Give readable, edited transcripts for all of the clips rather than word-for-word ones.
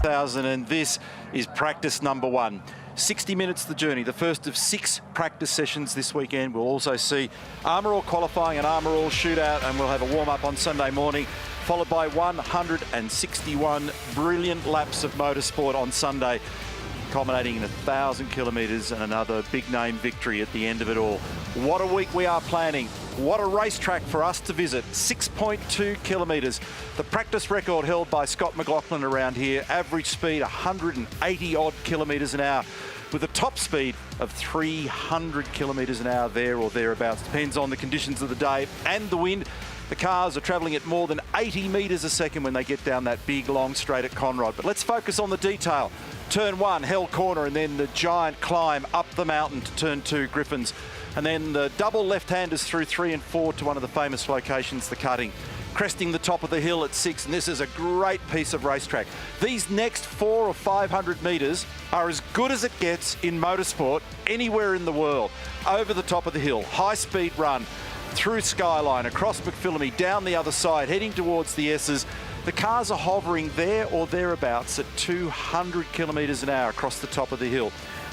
1000, and this is practice number 1. 60 minutes the journey, the first of 6 practice sessions this weekend. We'll also see Armour All qualifying and Armour All shootout, and we'll have a warm-up on Sunday morning, followed by 161 brilliant laps of motorsport on Sunday, culminating in 1,000 kilometres and another big-name victory at the end of it all. What a week we are planning. What a racetrack for us to visit. 6.2 kilometres. The practice record held by Scott McLaughlin around here. Average speed 180 odd kilometres an hour, with a top speed of 300 kilometres an hour there or thereabouts. Depends on the conditions of the day and the wind. The cars are travelling at more than 80 metres a second when they get down that big long straight at Conrod. But let's focus on the detail. Turn 1, Hell Corner, and then the giant climb up the mountain to Turn 2, Griffins. And then the double left-handers through 3 and 4 to one of the famous locations, the cutting. Cresting the top of the hill at 6, and this is a great piece of racetrack. These next 400 or 500 metres are as good as it gets in motorsport anywhere in the world. Over the top of the hill, high-speed run, through Skyline, across McPhillamy, down the other side, heading towards the S's. The cars are hovering there or thereabouts at 200 kilometres an hour across the top of the hill.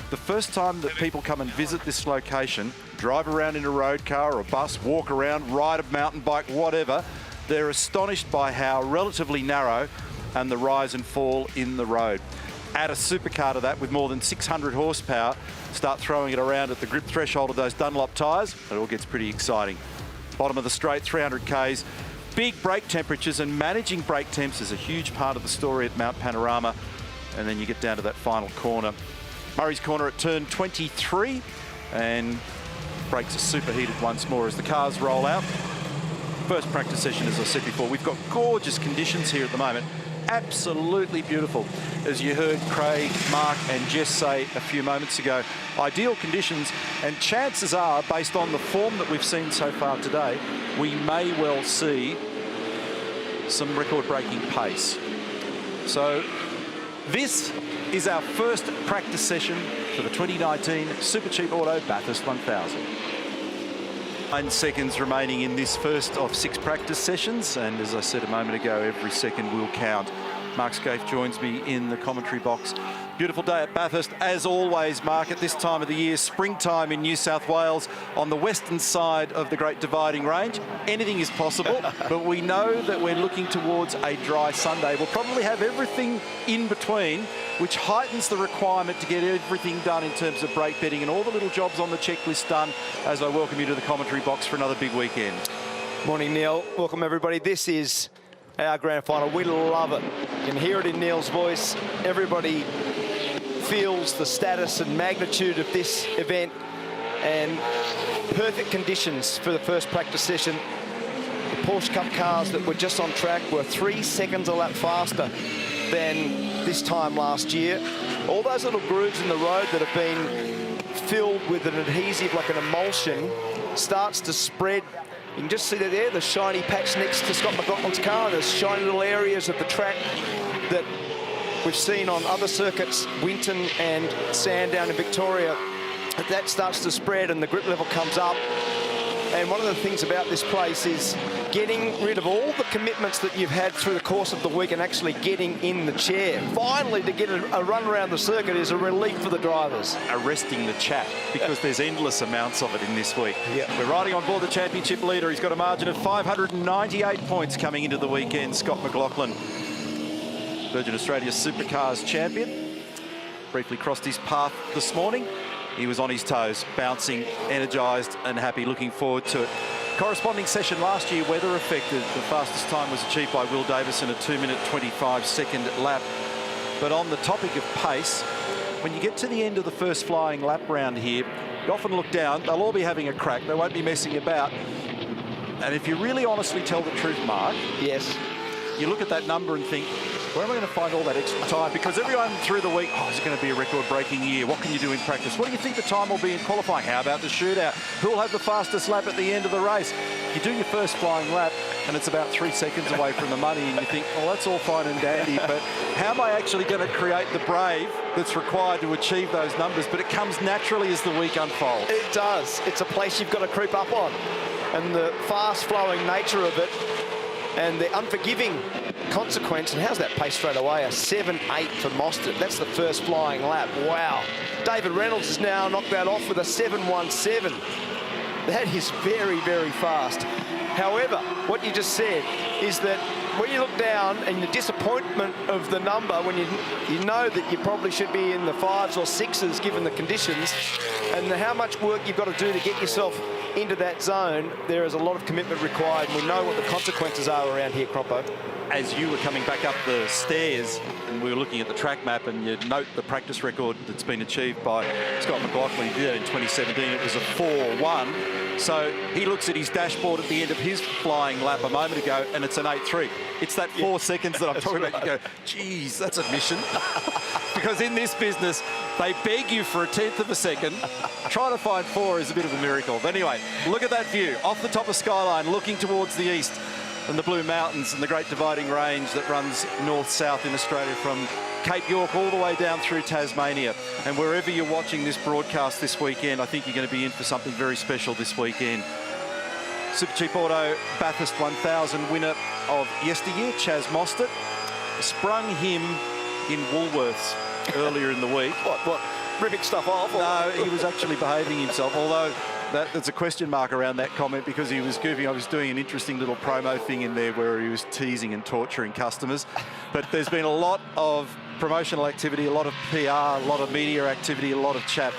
The first time that people come and visit this location, drive around in a road car or a bus, walk around, ride a mountain bike, whatever, they're astonished by how relatively narrow and the rise and fall in the road. Add a supercar to that with more than 600 horsepower, start throwing it around at the grip threshold of those Dunlop tyres, it all gets pretty exciting. Bottom of the straight, 300 Ks. Big brake temperatures, and managing brake temps is a huge part of the story at Mount Panorama. And then you get down to that final corner. Murray's Corner at turn 23, and brakes are superheated once more as the cars roll out. First practice session, as I said before, we've got gorgeous conditions here at the moment. Absolutely beautiful. As you heard Craig, Mark and Jess say a few moments ago, ideal conditions, and chances are, based on the form that we've seen so far today, we may well see some record-breaking pace. So this is our first practice session for the 2019 Supercheap Auto Bathurst 1000. 9 seconds remaining in this first of 6 practice sessions, and as I said a moment ago, every second will count. Mark Scaife joins me in the commentary box. Beautiful day at Bathurst, as always, Mark, at this time of the year, springtime in New South Wales, on the western side of the Great Dividing Range. Anything is possible, but we know that we're looking towards a dry Sunday. We'll probably have everything in between, which heightens the requirement to get everything done in terms of brake bedding and all the little jobs on the checklist done, as I welcome you to the commentary box for another big weekend. Morning, Neil. Welcome, everybody. This is our grand final. We love it. You can hear it in Neil's voice. Everybody feels the status and magnitude of this event, and perfect conditions for the first practice session. The Porsche Cup cars that were just on track were 3 seconds a lap faster than this time last year. All those little grooves in the road that have been filled with an adhesive, like an emulsion, starts to spread. You can just see that there, the shiny patch next to Scott McLaughlin's car. There's shiny little areas of the track that we've seen on other circuits, Winton and Sandown in Victoria. That starts to spread and the grip level comes up. And one of the things about this place is getting rid of all the commitments that you've had through the course of the week and actually getting in the chair. Finally, to get a run around the circuit is a relief for the drivers. Arresting the chat, because there's endless amounts of it in this week. Yeah. We're riding on board the championship leader. He's got a margin of 598 points coming into the weekend. Scott McLaughlin, Virgin Australia Supercars champion, briefly crossed his path this morning. He was on his toes, bouncing, energised and happy, looking forward to it. Corresponding session last year, weather affected. The fastest time was achieved by Will Davison, a 2-minute 25-second lap. But on the topic of pace, when you get to the end of the first flying lap round here, you often look down, they'll all be having a crack, they won't be messing about. And if you really honestly tell the truth, Mark, yes, you look at that number and think, where am I going to find all that extra time? Because everyone through the week, oh, is it going to be a record-breaking year? What can you do in practice? What do you think the time will be in qualifying? How about the shootout? Who will have the fastest lap at the end of the race? You do your first flying lap, and it's about 3 seconds away from the money, and you think, well, that's all fine and dandy, but how am I actually going to create the brave that's required to achieve those numbers? But it comes naturally as the week unfolds. it does. It's a place you've got to creep up on. And the fast-flowing nature of it And the unforgiving consequence, and how's that pace straight away? A 7.8 for Mostert. That's the first flying lap. Wow. David Reynolds is now knocked that off with a 7.17. That is very, very fast. However, what you just said is that when you look down and the disappointment of the number, when you know that you probably should be in the 5s or 6s given the conditions, and how much work you've got to do to get yourself into that zone, there is a lot of commitment required, and we know what the consequences are around here, Croppo. As you were coming back up the stairs and we were looking at the track map, and you note the practice record that's been achieved by Scott McLaughlin. He did that in 2017. It was a 4.1. So he looks at his dashboard at the end of his flying lap a moment ago, and it's an 8.3. It's that 4 seconds that I'm talking about. You go, geez, that's a mission. Because in this business, they beg you for a 1/10 of a second. Trying to find 4 is a bit of a miracle. But anyway, look at that view off the top of Skyline, looking towards the east and the Blue Mountains and the Great Dividing Range that runs north-south in Australia from Cape York all the way down through Tasmania. And wherever you're watching this broadcast this weekend, I think you're going to be in for something very special this weekend. Supercheap Auto Bathurst 1000 winner of yesteryear, Chaz Mostert, sprung him in Woolworths earlier in the week. What? Ripping stuff off? No, he was actually behaving himself, although there's a question mark around that comment because he was goofing. I was doing an interesting little promo thing in there where he was teasing and torturing customers. But there's been a lot of promotional activity, a lot of PR, a lot of media activity, a lot of chat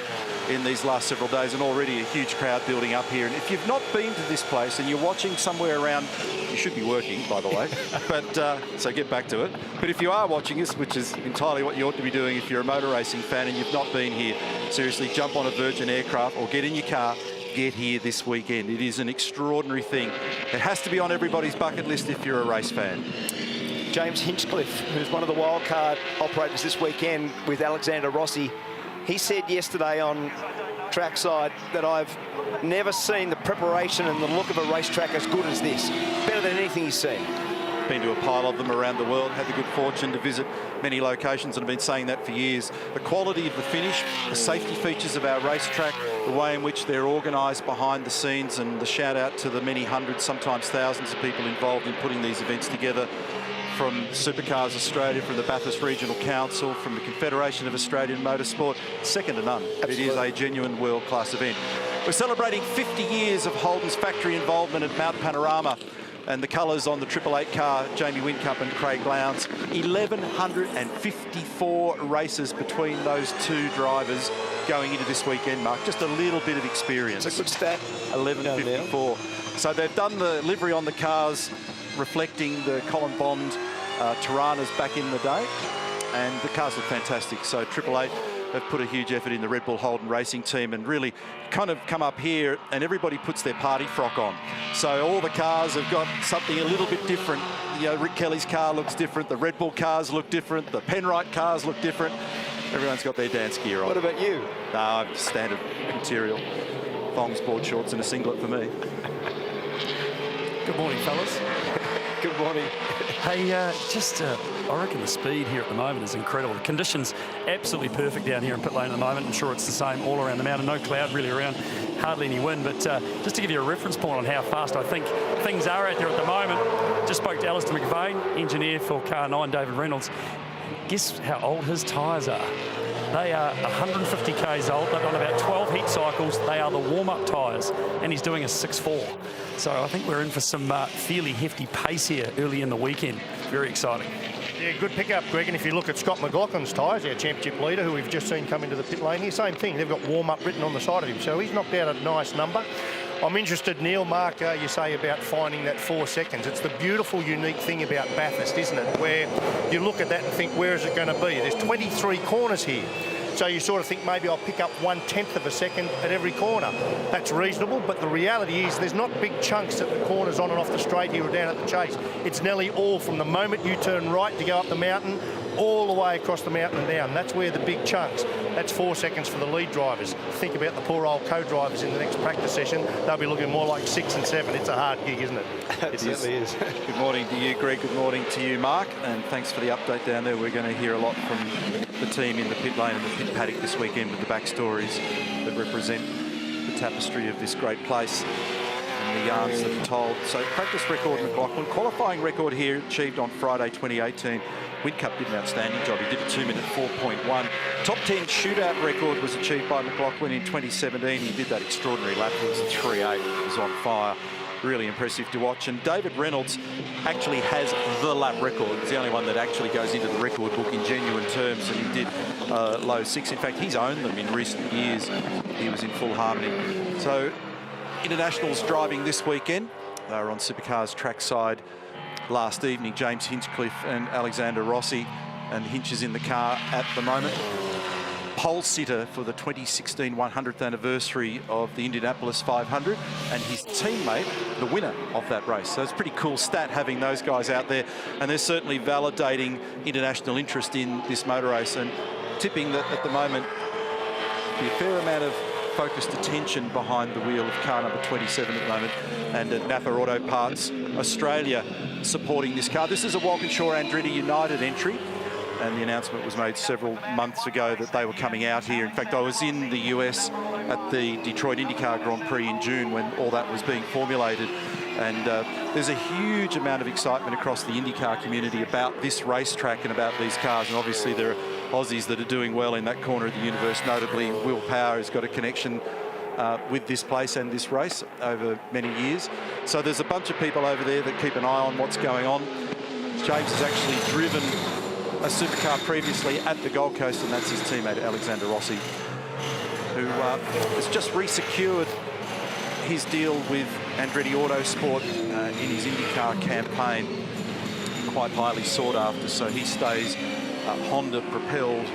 in these last several days, and already a huge crowd building up here. And if you've not been to this place and you're watching somewhere around, you should be working, by the way, but so get back to it. But if you are watching this, which is entirely what you ought to be doing if you're a motor racing fan and you've not been here, seriously, jump on a Virgin aircraft or get in your car, get here this weekend. It is an extraordinary thing. It has to be on everybody's bucket list if you're a race fan. James Hinchcliffe, who's one of the wildcard operators this weekend with Alexander Rossi, he said yesterday on trackside that I've never seen the preparation and the look of a racetrack as good as this. Better than anything he's seen. Been to a pile of them around the world, had the good fortune to visit many locations, and I've been saying that for years. The quality of the finish, the safety features of our racetrack, the way in which they're organised behind the scenes, and the shout out to the many hundreds, sometimes thousands of people involved in putting these events together, from Supercars Australia, from the Bathurst Regional Council, from the Confederation of Australian Motorsport, second to none. Absolutely. It is a genuine world-class event. We're celebrating 50 years of Holden's factory involvement at Mount Panorama, and the colours on the 888 car, Jamie Whincup and Craig Lowndes. 1,154 races between those two drivers going into this weekend, Mark. Just a little bit of experience. It's a good stat. 1,154. So they've done the livery on the cars reflecting the Colin Bond Tiranas back in the day, and the cars look fantastic. So 888 have put a huge effort in, the Red Bull Holden racing team, and really kind of come up here and everybody puts their party frock on. So all the cars have got something a little bit different. You know, Rick Kelly's car looks different, the Red Bull cars look different, the Penrite cars look different. Everyone's got their dance gear on. What about you? No, standard material. Thongs, board shorts and a singlet for me. Good morning, fellas. Good morning. Hey, I reckon the speed here at the moment is incredible. The conditions absolutely perfect down here in pit lane at the moment. I'm sure it's the same all around the mountain. No cloud really around, hardly any wind. But just to give you a reference point on how fast I think things are out there at the moment, just spoke to Alistair McVeigh, engineer for Car 9, David Reynolds. Guess how old his tyres are? They are 150 k's old. They've done about 12 heat cycles. They are the warm-up tyres, and he's doing a 6.4. So I think we're in for some fairly hefty pace here early in the weekend. Very exciting. Yeah, good pickup, Greg. And if you look at Scott McLaughlin's tyres, our championship leader, who we've just seen come into the pit lane here, same thing. They've got warm-up written on the side of him. So he's knocked out a nice number. I'm interested, Neil, Mark, you say about finding that 4 seconds. It's the beautiful, unique thing about Bathurst, isn't it? Where you look at that and think, where is it going to be? There's 23 corners here. So you sort of think maybe I'll pick up 1/10 of a second at every corner. That's reasonable, but the reality is there's not big chunks at the corners on and off the straight here or down at the chase. It's nearly all from the moment you turn right to go up the mountain all the way across the mountain and down. That's where the big chunks. That's 4 seconds for the lead drivers. Think about the poor old co-drivers in the next practice session. They'll be looking more like 6 and 7. It's a hard gig, isn't it? It certainly is. Good morning to you, Greg. Good morning to you, Mark. And thanks for the update down there. We're going to hear a lot from the team in the pit lane and the pit paddock this weekend with the backstories that represent the tapestry of this great place. And the yarns that are told. So practice record McLaughlin. Qualifying record here achieved on Friday 2018. Win Cup did an outstanding job. He did a 2-minute 4.1. Top 10 shootout record was achieved by McLaughlin in 2017. He did that extraordinary lap. It was a 3.8. It was on fire. Really impressive to watch. And David Reynolds actually has the lap record. It's the only one that actually goes into the record book in genuine terms, and he did low 6. In fact, he's owned them in recent years. He was in full harmony. So internationals driving this weekend. They were on Supercars trackside last evening. James Hinchcliffe and Alexander Rossi, and Hinch is in the car at the moment. Pole sitter for the 2016 100th anniversary of the Indianapolis 500, and his teammate, the winner of that race. So it's a pretty cool stat having those guys out there, and they're certainly validating international interest in this motor race, and tipping that at the moment be a fair amount of focused attention behind the wheel of car number 27 at the moment, and at Napa Auto Parts Australia supporting this car. This is a Walkinshaw Andretti United entry, and the announcement was made several months ago that they were coming out here. In fact, I was in the US at the Detroit IndyCar Grand Prix in June when all that was being formulated, and there's a huge amount of excitement across the IndyCar community about this racetrack and about these cars, and obviously there are Aussies that are doing well in that corner of the universe. Notably, Will Power has got a connection with this place and this race over many years. So there's a bunch of people over there that keep an eye on what's going on. James has actually driven a supercar previously at the Gold Coast, and that's his teammate Alexander Rossi, who has just resecured his deal with Andretti Autosport in his IndyCar campaign. Quite highly sought after, so he stays Honda propelled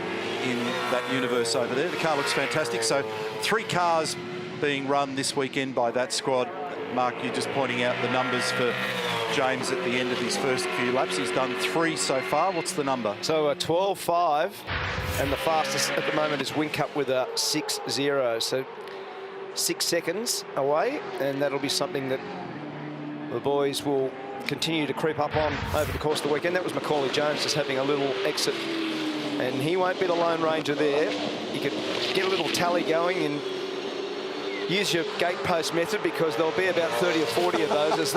in that universe over there. The car looks fantastic. So 3 cars being run this weekend by that squad. Mark, you're just pointing out the numbers for James at the end of his first few laps. He's done 3 so far. What's the number? So a 12.5, and the fastest at the moment is Win Cup with a 6.0. So 6 seconds away, and that'll be something that the boys will continue to creep up on over the course of the weekend. That was Macaulay Jones just having a little exit, and he won't be the Lone Ranger there. You could get a little tally going and use your gatepost method, because there'll be about 30 or 40 of those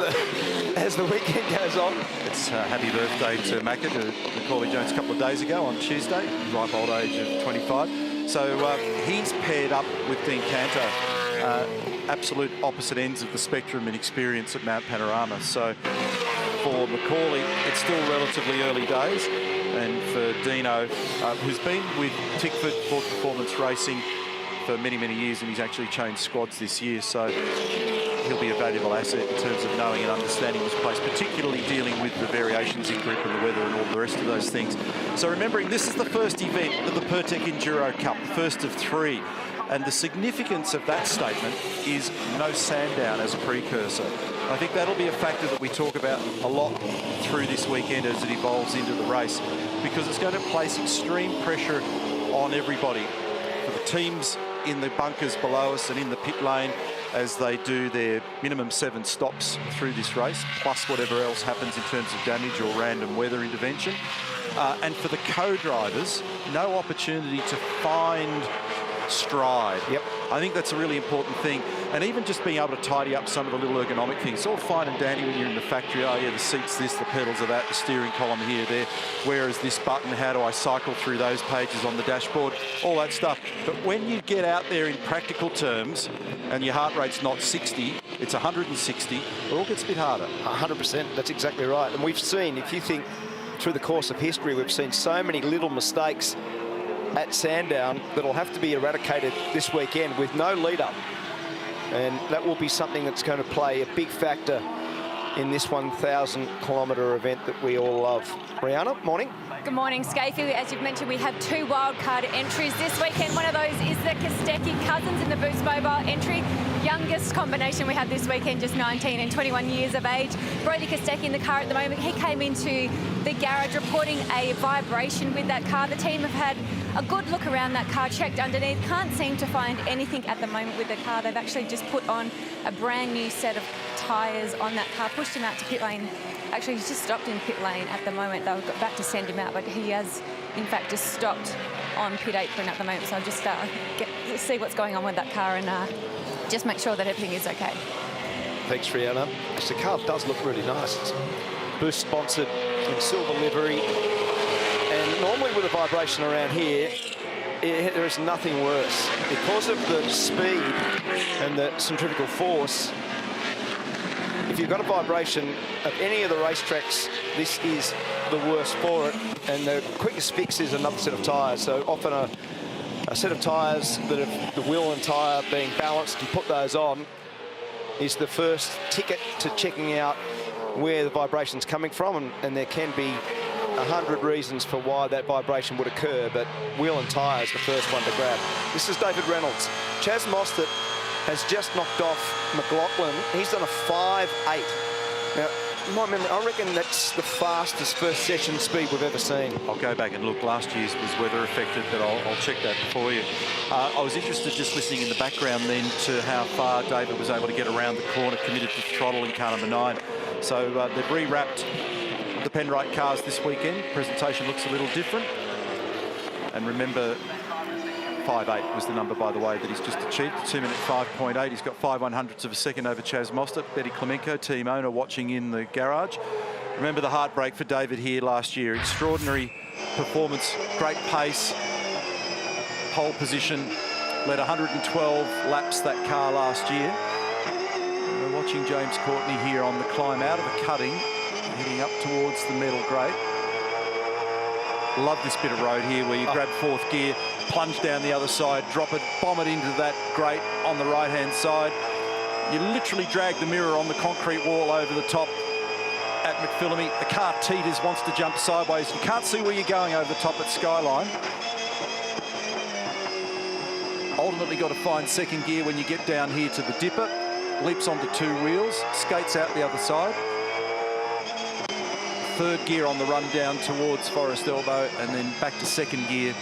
as the weekend goes on. It's happy birthday to Macca, to Macaulay Jones, a couple of days ago on Tuesday, ripe old age of 25. So he's paired up with Dean Canto, absolute opposite ends of the spectrum in experience at Mount Panorama. So for Macaulay, it's still relatively early days, and for Dino, who's been with Tickford Ford Performance Racing for many, many years, and he's actually changed squads this year, so he'll be a valuable asset in terms of knowing and understanding this place, particularly dealing with the variations in grip and the weather and all the rest of those things. So remembering, this is the first event of the Pertec Enduro Cup, the first of 3, and the significance of that statement is no Sandown as a precursor. I think that'll be a factor that we talk about a lot through this weekend as it evolves into the race, because it's going to place extreme pressure on everybody, for the teams in the bunkers below us and in the pit lane, as they do their minimum 7 stops through this race, plus whatever else happens in terms of damage or random weather intervention. And for the co-drivers, no opportunity to find stride. Yep. I think that's a really important thing. And even just being able to tidy up some of the little ergonomic things. It's all fine and dandy when you're in the factory. Oh yeah, the seat's this, the pedals are that, the steering column here, there. Where is this button? How do I cycle through those pages on the dashboard? All that stuff. But when you get out there in practical terms and your heart rate's not 60, it's 160, it all gets a bit harder. 100%, that's exactly right. And we've seen, if you think through the course of history, we've seen so many little mistakes at Sandown that'll have to be eradicated this weekend with no lead-up. And that will be something that's going to play a big factor in this 1,000-kilometre event that we all love. Brianna, morning. Good morning, Scafie. As you've mentioned, we have 2 wildcard entries this weekend. One of those is the Kostecki cousins in the Boost Mobile entry. Youngest combination we have this weekend, just 19 and 21 years of age. Brody Kostecki in the car at the moment. He came into the garage reporting a vibration with that car. The team have had a good look around that car, checked underneath. Can't seem to find anything at the moment with the car. They've actually just put on a brand new set of tyres on that car, pushed him out to pit lane. Actually, he's just stopped in pit lane at the moment. They've got back to send him out, but he has, in fact, just stopped on pit apron at the moment. So I'll just see what's going on with that car and just make sure that everything is okay. thanks, Rihanna. The car does look really nice. It's Boost sponsored in silver livery. And normally with a vibration around here, there is nothing worse. Because of the speed and the centrifugal force, if you've got a vibration at any of the racetracks, this is the worst for it. And the quickest fix is another set of tyres. So often a set of tyres that have the wheel and tyre being balanced and put those on is the first ticket to checking out where the vibration's coming from. And there can be 100 reasons for why that vibration would occur, but wheel and tyre is the first one to grab. This is David Reynolds. Chaz Mostert has just knocked off McLaughlin. He's done a 5.8. Now, my memory, I reckon that's the fastest first session speed we've ever seen. I'll go back and look. Last year's was weather affected, but I'll check that for you. I was interested just listening in the background then to how far David was able to get around the corner, committed to the throttle in car number 9. So they've rewrapped the Penrite cars this weekend. Presentation looks a little different. And remember, 5.8 was the number, by the way, that he's just achieved. 2-minute 5.8. He's got 5/100ths of a second over Chaz Mostert. Betty Clemenco, team owner, watching in the garage. Remember the heartbreak for David here last year. Extraordinary performance, great pace, pole position. Led 112 laps that car last year. And we're watching James Courtney here on the climb out of a cutting, heading up towards the medal grate. Love this bit of road here where you grab 4th gear, plunge down the other side, drop it, bomb it into that grate on the right-hand side. You literally drag the mirror on the concrete wall over the top at McPhillamy. The car teeters, wants to jump sideways. You can't see where you're going over the top at Skyline. Ultimately got to find 2nd gear when you get down here to the dipper. Leaps onto 2 wheels, skates out the other side. 3rd gear on the run down towards Forest Elbow, and then back to 2nd gear.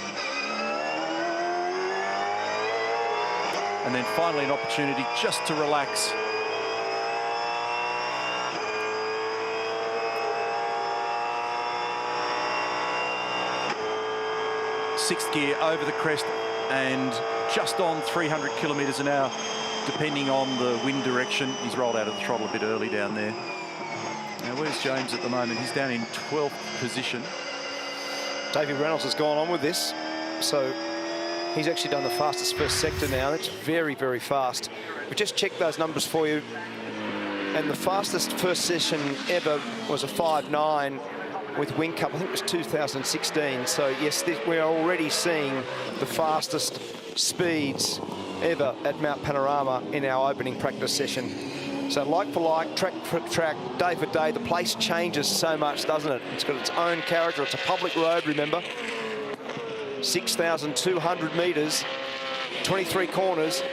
And then finally an opportunity just to relax. Sixth gear over the crest and just on 300 kilometres an hour, depending on the wind direction. He's rolled out of the throttle a bit early down there. Now, where's James at the moment? He's down in 12th position. David Reynolds has gone on with this, so he's actually done the fastest first sector now. That's very, very fast. We just checked those numbers for you, and the fastest first session ever was a 5.9 with Wing Cup. I think it was 2016. So yes, we're already seeing the fastest speeds ever at Mount Panorama in our opening practice session. So like for like, track for track, day for day, the place changes so much, doesn't it? It's got its own character. It's a public road, remember. 6,200 metres, 23 corners,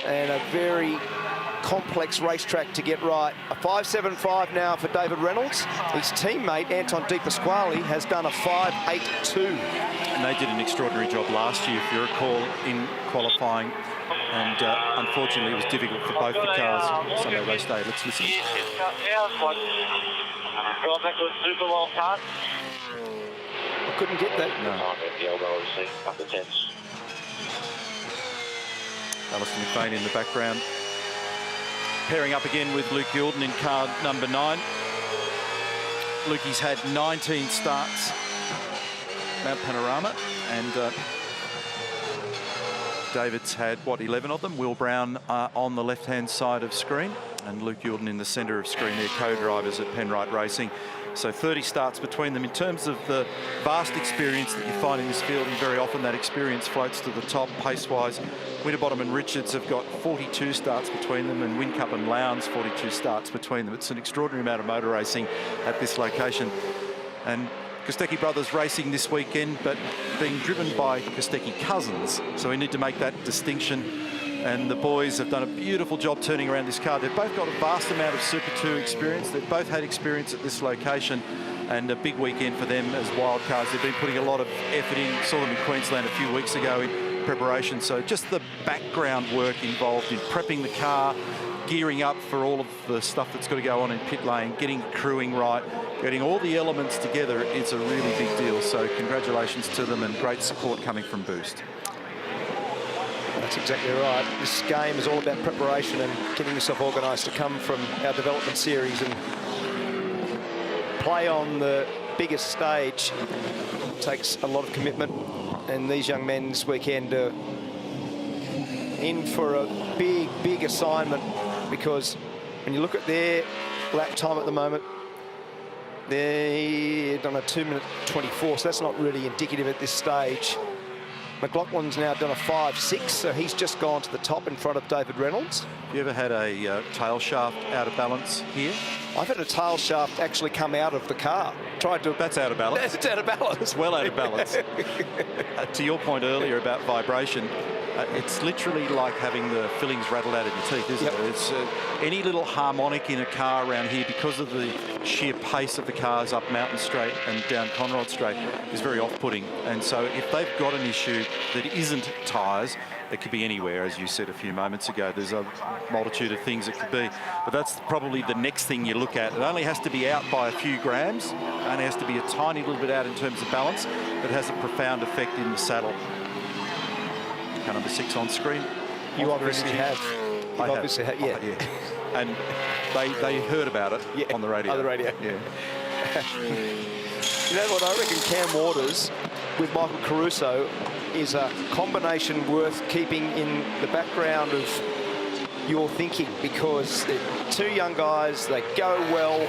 and a very complex racetrack to get right. A 5.75 now for David Reynolds. His teammate, Anton De Pasquale, has done a 5.82. And they did an extraordinary job last year, if you recall, in qualifying. And unfortunately, it was difficult for both the cars Sunday race day. Let's listen. I couldn't get that. No. Alison McBain in the background. Pairing up again with Luke Gilden in car number 9. Lukey's had 19 starts, Mount Panorama, and David's had, what, 11 of them? Will Brown on the left-hand side of screen, and Luke Gilden in the centre of screen. They're co-drivers at Penrite Racing. So 30 starts between them. In terms of the vast experience that you find in this field, and very often that experience floats to the top pace-wise. Winterbottom and Richards have got 42 starts between them, and Whincup and Lowndes 42 starts between them. It's an extraordinary amount of motor racing at this location. And Kostecki brothers racing this weekend, but being driven by Kostecki cousins. So we need to make that distinction. And the boys have done a beautiful job turning around this car. They've both got a vast amount of Super 2 experience. They've both had experience at this location, and a big weekend for them as wild cards. They've been putting a lot of effort in. Saw them in Queensland a few weeks ago in preparation. So just the background work involved in prepping the car, gearing up for all of the stuff that's got to go on in pit lane, getting crewing right, getting all the elements together. It's a really big deal. So congratulations to them, and great support coming from Boost. That's exactly right. This game is all about preparation and getting yourself organised to come from our development series and play on the biggest stage. It takes a lot of commitment, and these young men this weekend are in for a big assignment, because when you look at their lap time at the moment, they're done a 2:24, so that's not really indicative at this stage. McLaughlin's now done a 5:6, so he's just gone to the top in front of David Reynolds. Have you ever had a tail shaft out of balance here? I've had a tail shaft actually come out of the car. Tried to. That's out of balance. It's out of balance. It's well out of balance. To your point earlier about vibration, it's literally like having the fillings rattled out of your teeth, isn't it? It's any little harmonic in a car around here, because of the sheer pace of the cars up Mountain Straight and down Conrod Straight, is very off-putting. And so if they've got an issue that isn't tyres, it could be anywhere, as you said a few moments ago. There's a multitude of things it could be. But that's probably the next thing you look at. It only has to be out by a few grams. It only has to be a tiny little bit out in terms of balance. But it has a profound effect in the saddle. Car number 6 on screen. You obviously have. You obviously have, yeah. And they heard about it on the radio. On the radio. Yeah. You know what, I reckon Cam Waters with Michael Caruso is a combination worth keeping in the background of your thinking, because they're two young guys, they go well.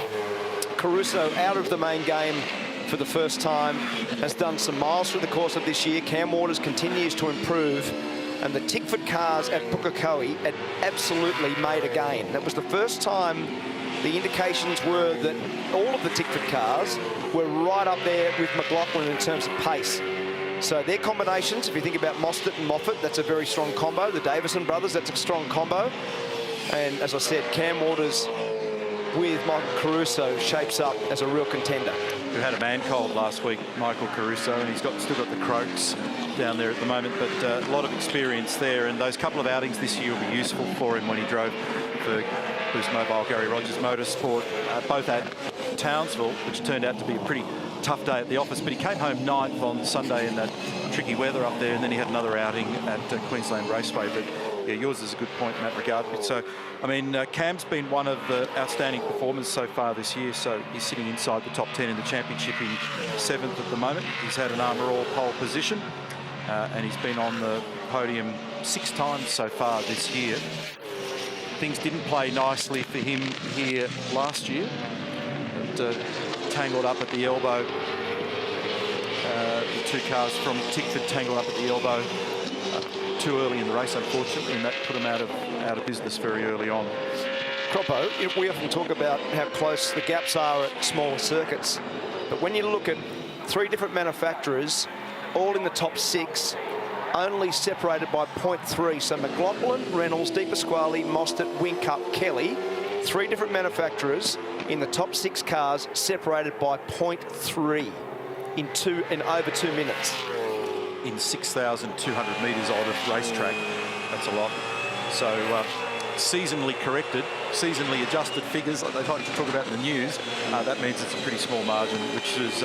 Caruso out of the main game for the first time, has done some miles through the course of this year. Cam Waters continues to improve, and the Tickford cars at Pukekohe had absolutely made a gain. That was the first time the indications were that all of the Tickford cars were right up there with McLaughlin in terms of pace. So their combinations, if you think about Mostert and Moffat, that's a very strong combo. The Davison brothers, that's a strong combo. And as I said, Cam Waters with Michael Caruso shapes up as a real contender. We had a man cold last week, Michael Caruso, and he's still got the croaks down there at the moment, but a lot of experience there, and those couple of outings this year will be useful for him when he drove for Boost Mobile, Gary Rogers Motorsport, both at Townsville, which turned out to be a pretty tough day at the office, but he came home 9th on Sunday in that tricky weather up there, and then he had another outing at Queensland Raceway. But yeah, yours is a good point in that regard. But so, I mean, Cam's been one of the outstanding performers so far this year, so he's sitting inside the top 10 in the championship in 7th at the moment. He's had an Armour All pole position, and he's been on the podium 6 times so far this year. Things didn't play nicely for him here last year. But, tangled up at the elbow. The 2 cars from Tickford tangled up at the elbow too early in the race, unfortunately, and that put him out of business very early on. Croppo, we often talk about how close the gaps are at smaller circuits, but when you look at 3 different manufacturers, all in the top 6, only separated by 0.3. So McLaughlin, Reynolds, De Pasquale, Mostert, Whincup, Kelly, 3 different manufacturers in the top 6 cars separated by 0.3 in over 2 minutes. In 6,200 metres odd of racetrack, that's a lot. So seasonally corrected, seasonally adjusted figures, like they like to talk about in the news, that means it's a pretty small margin, which is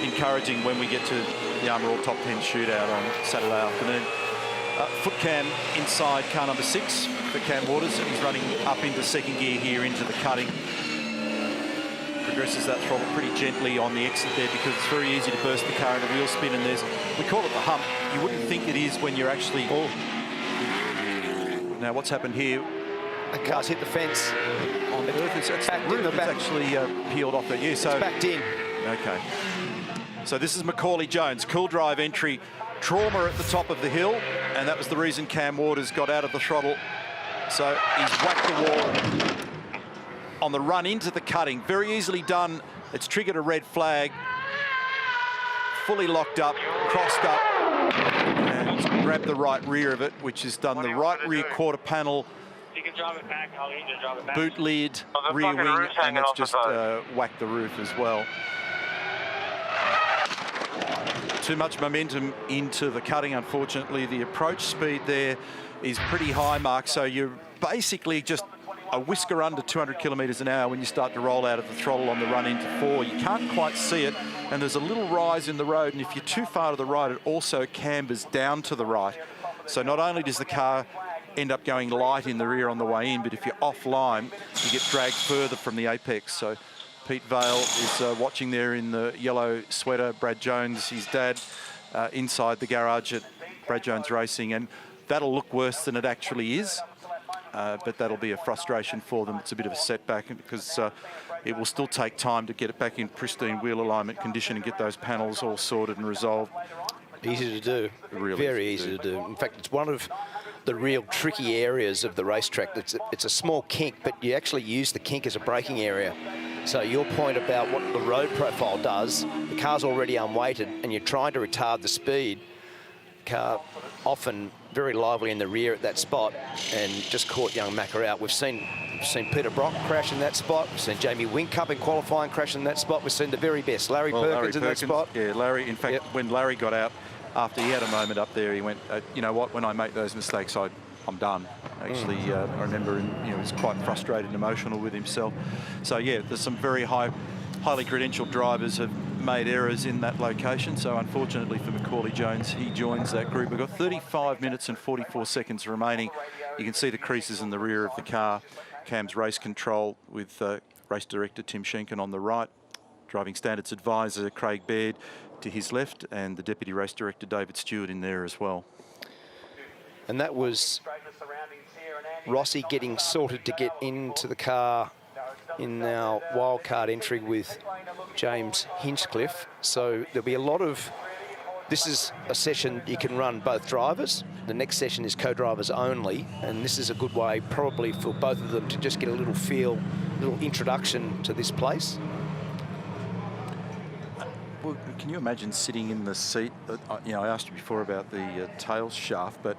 encouraging when we get to the Armour All Top 10 shootout on Saturday afternoon. Foot cam inside car number 6 for Cam Waters. He's running up into 2nd gear here into the cutting. Progresses that throttle pretty gently on the exit there, because it's very easy to burst the car in a wheel spin, and we call it the hump. You wouldn't think it is when you're actually... Oh. Now what's happened here? The car's hit the fence. On the earth, it's back in the back. It's actually peeled off it. Yeah, so it's backed in. Okay. So this is Macaulay Jones, cool drive entry, trauma at the top of the hill, and that was the reason Cam Waters got out of the throttle. So he's whacked the wall on the run into the cutting. Very easily done. It's triggered a red flag. Fully locked up, crossed up, and grabbed the right rear of it, which has done the right rear quarter panel, boot lid, rear wing, and it's just whacked the roof as well. Too much momentum into the cutting, unfortunately. The approach speed there is pretty high, Mark, so you're basically just a whisker under 200 kilometres an hour when you start to roll out of the throttle on the run into 4. You can't quite see it, and there's a little rise in the road, and if you're too far to the right, it also cambers down to the right. So not only does the car end up going light in the rear on the way in, but if you're offline, you get dragged further from the apex. So Pete Vale is watching there in the yellow sweater. Brad Jones, his dad, inside the garage at Brad Jones Racing, and that'll look worse than it actually is. But that'll be a frustration for them. It's a bit of a setback because it will still take time to get it back in pristine wheel alignment condition and get those panels all sorted and resolved. Easy to do, really very easy to do. In fact, it's one of the real tricky areas of the racetrack. It's a small kink, but you actually use the kink as a braking area. So your point about what the road profile does, the car's already unweighted and you're trying to retard the speed. Car often very lively in the rear at that spot and just caught young Macca out. We've seen Peter Brock crash in that spot. We've seen Jamie Whincup in qualifying crash in that spot. We've seen the very best Larry Perkins in that spot. Yeah, Larry. In fact, when Larry got out, after he had a moment up there, he went, you know what, when I make those mistakes, I'm done. Actually, I remember him, he was quite frustrated and emotional with himself. So, yeah, there's some very highly credentialed drivers have made errors in that location. So, unfortunately for Macaulay Jones, he joins that group. We've got 35 minutes and 44 seconds remaining. You can see the creases in the rear of the car. Cam's race control with race director Tim Schenken on the right. Driving Standards Advisor Craig Baird to his left, and the Deputy Race Director David Stewart in there as well. And that was Rossi getting sorted to get into the car in our wildcard entry with James Hinchcliffe. So there'll be a lot of... This is a session you can run both drivers. The next session is co-drivers only, and this is a good way probably for both of them to just get a little feel, a little introduction to this place. Well, can you imagine sitting in the seat? You know, I asked you before about the tail shaft, but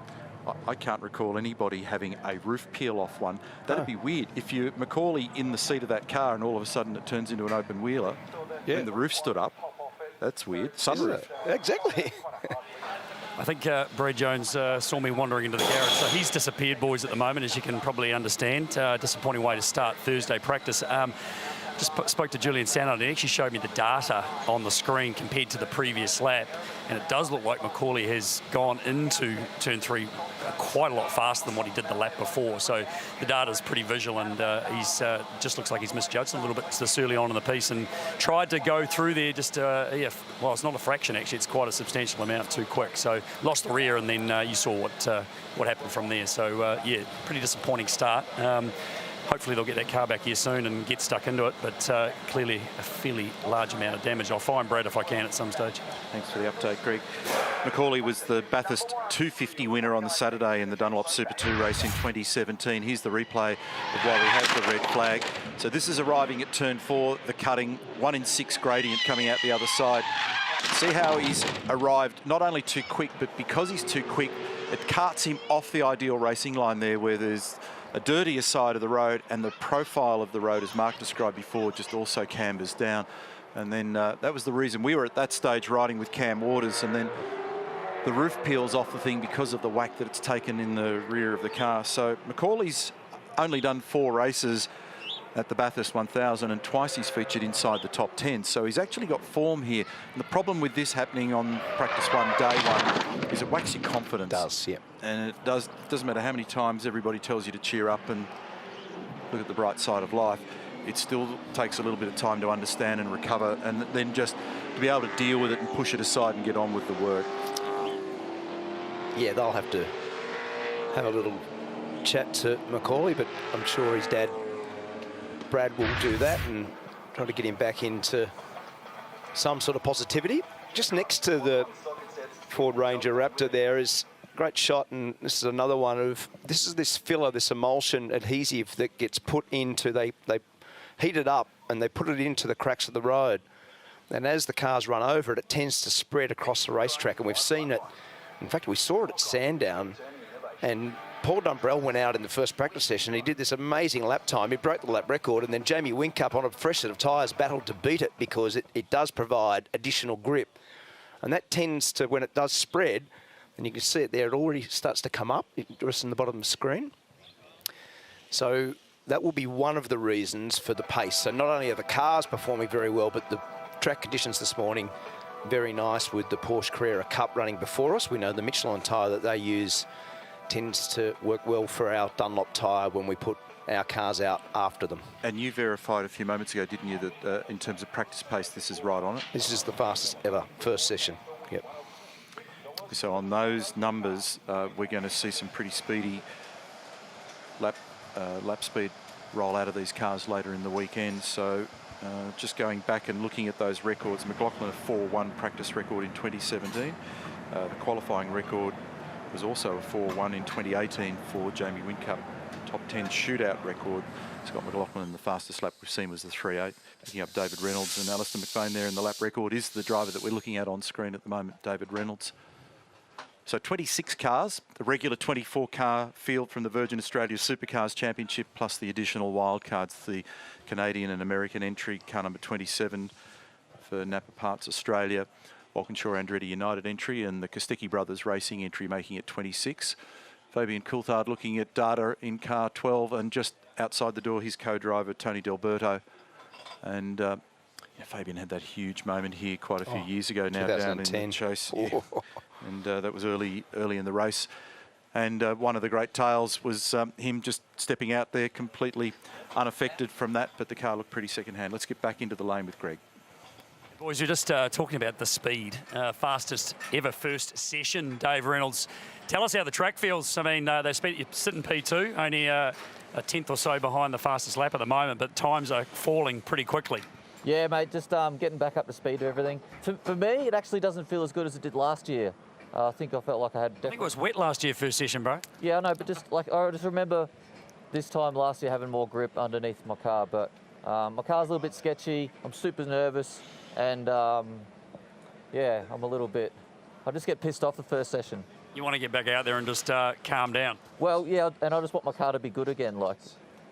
I can't recall anybody having a roof peel off one. That'd be weird. If you're Macaulay in the seat of that car and all of a sudden it turns into an open wheeler, and the roof stood up, that's weird. Sunroof. Exactly. I think Brad Jones saw me wandering into the garage, so he's disappeared, boys, at the moment, as you can probably understand. Disappointing way to start Thursday practice. Just spoke to Julian Sano, and he actually showed me the data on the screen compared to the previous lap, and it does look like Macaulay has gone into turn 3 quite a lot faster than what he did the lap before. So the data is pretty visual, and he's just looks like he's misjudged a little bit this early on in the piece and tried to go through there just, well, it's not a fraction actually, it's quite a substantial amount too quick. So lost the rear, and then you saw what happened from there. So yeah, pretty disappointing start. Hopefully they'll get that car back here soon and get stuck into it, but clearly a fairly large amount of damage. I'll find Brad if I can at some stage. Thanks for the update, Greg. Macaulay was the Bathurst 250 winner on the Saturday in the Dunlop Super 2 race in 2017. Here's the replay of while we have the red flag. So this is arriving at turn 4, the cutting, 1 in 6 gradient coming out the other side. See how he's arrived not only too quick, but because he's too quick, it carts him off the ideal racing line there where there's a dirtier side of the road, and the profile of the road, as Mark described before, just also cambers down. And then that was the reason we were at that stage riding with Cam Waters, and then the roof peels off the thing because of the whack that it's taken in the rear of the car. So Macaulay's only done 4 races at the Bathurst 1000, and twice he's featured inside the top 10. So he's actually got form here. And the problem with this happening on practice 1, day 1, is it whacks your confidence. It does, yeah. And it doesn't matter how many times everybody tells you to cheer up and look at the bright side of life. It still takes a little bit of time to understand and recover, and then just to be able to deal with it and push it aside and get on with the work. Yeah, they'll have to have a little chat to Macaulay, but I'm sure his dad, Brad, will do that and try to get him back into some sort of positivity. Just next to the Ford Ranger Raptor there is a great shot, and this is another one of, this is this filler, this emulsion adhesive that gets put into, they heat it up and they put it into the cracks of the road. And as the cars run over it, it tends to spread across the racetrack, and we've seen it. In fact, we saw it at Sandown, and Paul Dumbrell went out in the first practice session. He did this amazing lap time. He broke the lap record, and then Jamie Whincup on a fresh set of tyres battled to beat it because it does provide additional grip. And that tends to, when it does spread, and you can see it there, it already starts to come up, just in the bottom of the screen. So that will be one of the reasons for the pace. So not only are the cars performing very well, but the track conditions this morning very nice with the Porsche Carrera Cup running before us. We know the Michelin tyre that they use tends to work well for our Dunlop tyre when we put our cars out after them. And you verified a few moments ago, didn't you, that in terms of practice pace, this is right on it? This is the fastest ever first session. Yep. So on those numbers, we're going to see some pretty speedy lap speed roll out of these cars later in the weekend. So just going back and looking at those records, McLaughlin a 4-1 practice record in 2017. The qualifying record was also a 4-1 in 2018 for Jamie Whincup. Top 10 shootout record. Scott McLaughlin, the fastest lap we've seen was the 3.8, picking up David Reynolds and Alistair McBain there, and the lap record is the driver that we're looking at on screen at the moment, David Reynolds. So 26 cars, the regular 24-car field from the Virgin Australia Supercars Championship, plus the additional wildcards, the Canadian and American entry, car number 27 for Napa Parts Australia, Walkinshaw Andretti United entry, and the Kostecki Brothers Racing entry, making it 26. Fabian Coulthard looking at data in car 12, and just outside the door, his co-driver, Tony D'Alberto. And Fabian had that huge moment here quite a few years ago now, down in the chase. Yeah. And that was early in the race. And one of the great tales was him just stepping out there completely unaffected from that, but the car looked pretty second-hand. Let's get back into the lane with Greg. Boys, you're just talking about the speed. Fastest ever first session, Dave Reynolds. Tell us how the track feels. I mean, they sit in P2, only a tenth or so behind the fastest lap at the moment, but times are falling pretty quickly. Yeah, mate, just getting back up to speed to everything. For me, it actually doesn't feel as good as it did last year. I think I felt like I had... I think it was wet last year, first session, bro. Yeah, I know, but I just remember this time last year having more grip underneath my car, but my car's a little bit sketchy. I'm super nervous, and yeah, I'm a little bit... I just get pissed off the first session. You want to get back out there and just calm down? Well, yeah, and I just want my car to be good again, like,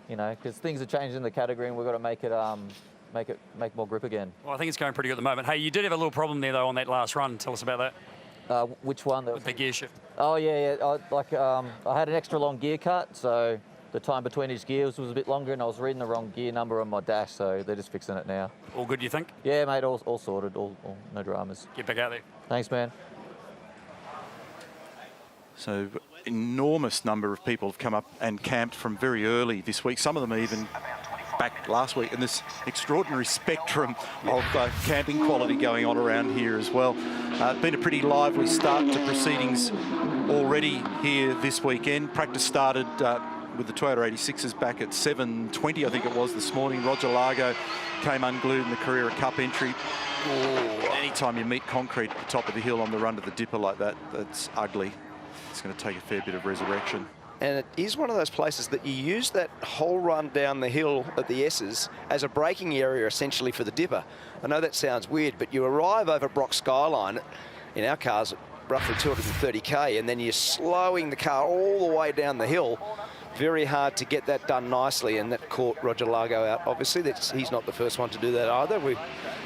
you know, because things are changing in the category, and we've got to make it more grip again. Well, I think it's going pretty good at the moment. Hey, you did have a little problem there though on that last run. Tell us about that. Which one? With the gear shift. Oh yeah. I had an extra long gear cut, so the time between each gears was a bit longer, and I was reading the wrong gear number on my dash, so they're just fixing it now. All good, you think? Yeah, mate. All sorted. All no dramas. Get back out there. Thanks, man. So enormous number of people have come up and camped from very early this week. Some of them even back last week, and this extraordinary spectrum of camping quality going on around here as well. Been a pretty lively start to proceedings already here this weekend. Practice started with the Toyota 86s back at 7:20, I think it was, this morning. Roger Largo came unglued in the Carrera Cup entry. Anytime you meet concrete at the top of the hill on the run to the dipper like that, that's ugly. It's going to take a fair bit of resurrection. And it is one of those places that you use that whole run down the hill at the S's as a braking area essentially for the dipper. I know that sounds weird, but you arrive over Brock Skyline in our cars at roughly 230k, and then you're slowing the car all the way down the hill. Very hard to get that done nicely, and that caught Roger Largo out. Obviously, he's not the first one to do that either. We've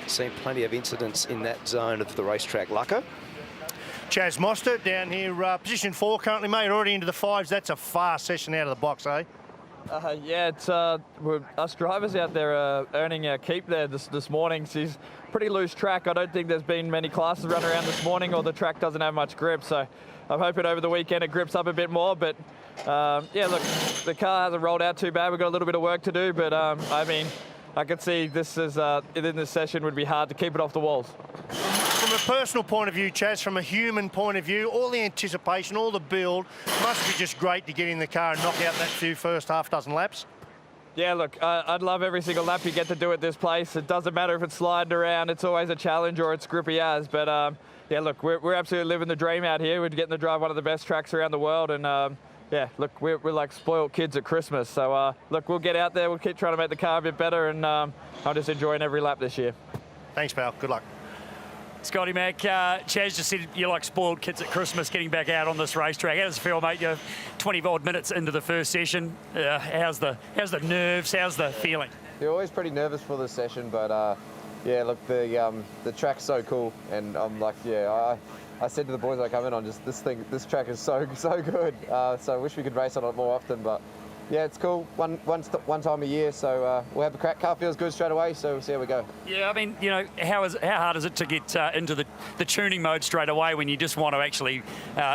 seen plenty of incidents in that zone of the racetrack. Lucko? Chaz Mostert down here, position 4 currently, mate, already into the 5s. That's a fast session out of the box, eh? Yeah, it's us drivers out there earning our keep there this morning. It's pretty loose track. I don't think there's been many classes run around this morning, or the track doesn't have much grip. So I'm hoping over the weekend it grips up a bit more. But yeah, look, the car hasn't rolled out too bad. We've got a little bit of work to do, but I mean, I could see this is in this session would be hard to keep it off the walls. From a personal point of view, Chaz, from a human point of view, all the anticipation, all the build, must be just great to get in the car and knock out that few first half dozen laps. Yeah, look, I'd love every single lap you get to do at this place. It doesn't matter if it's sliding around, it's always a challenge, or it's grippy as. But yeah, look, we're absolutely living the dream out here. We're getting to drive one of the best tracks around the world, and yeah, look, we're like spoiled kids at Christmas. So look, we'll get out there, we'll keep trying to make the car a bit better, and I'm just enjoying every lap this year. Thanks, pal. Good luck. Scotty Mac, Chaz just said you're like spoiled kids at Christmas getting back out on this racetrack. How does it feel, mate? You're 20-odd minutes into the first session. How's the nerves? How's the feeling? You're always pretty nervous for the session, but yeah, look, the track's so cool, and I'm like, yeah, I said to the boys I come in on, just this track is so good. So I wish we could race on it more often, but Yeah, it's cool. One time a year, so we'll have a crack. Car feels good straight away, so we'll see how we go. Yeah, I mean, you know, how hard is it to get into the tuning mode straight away when you just want to actually,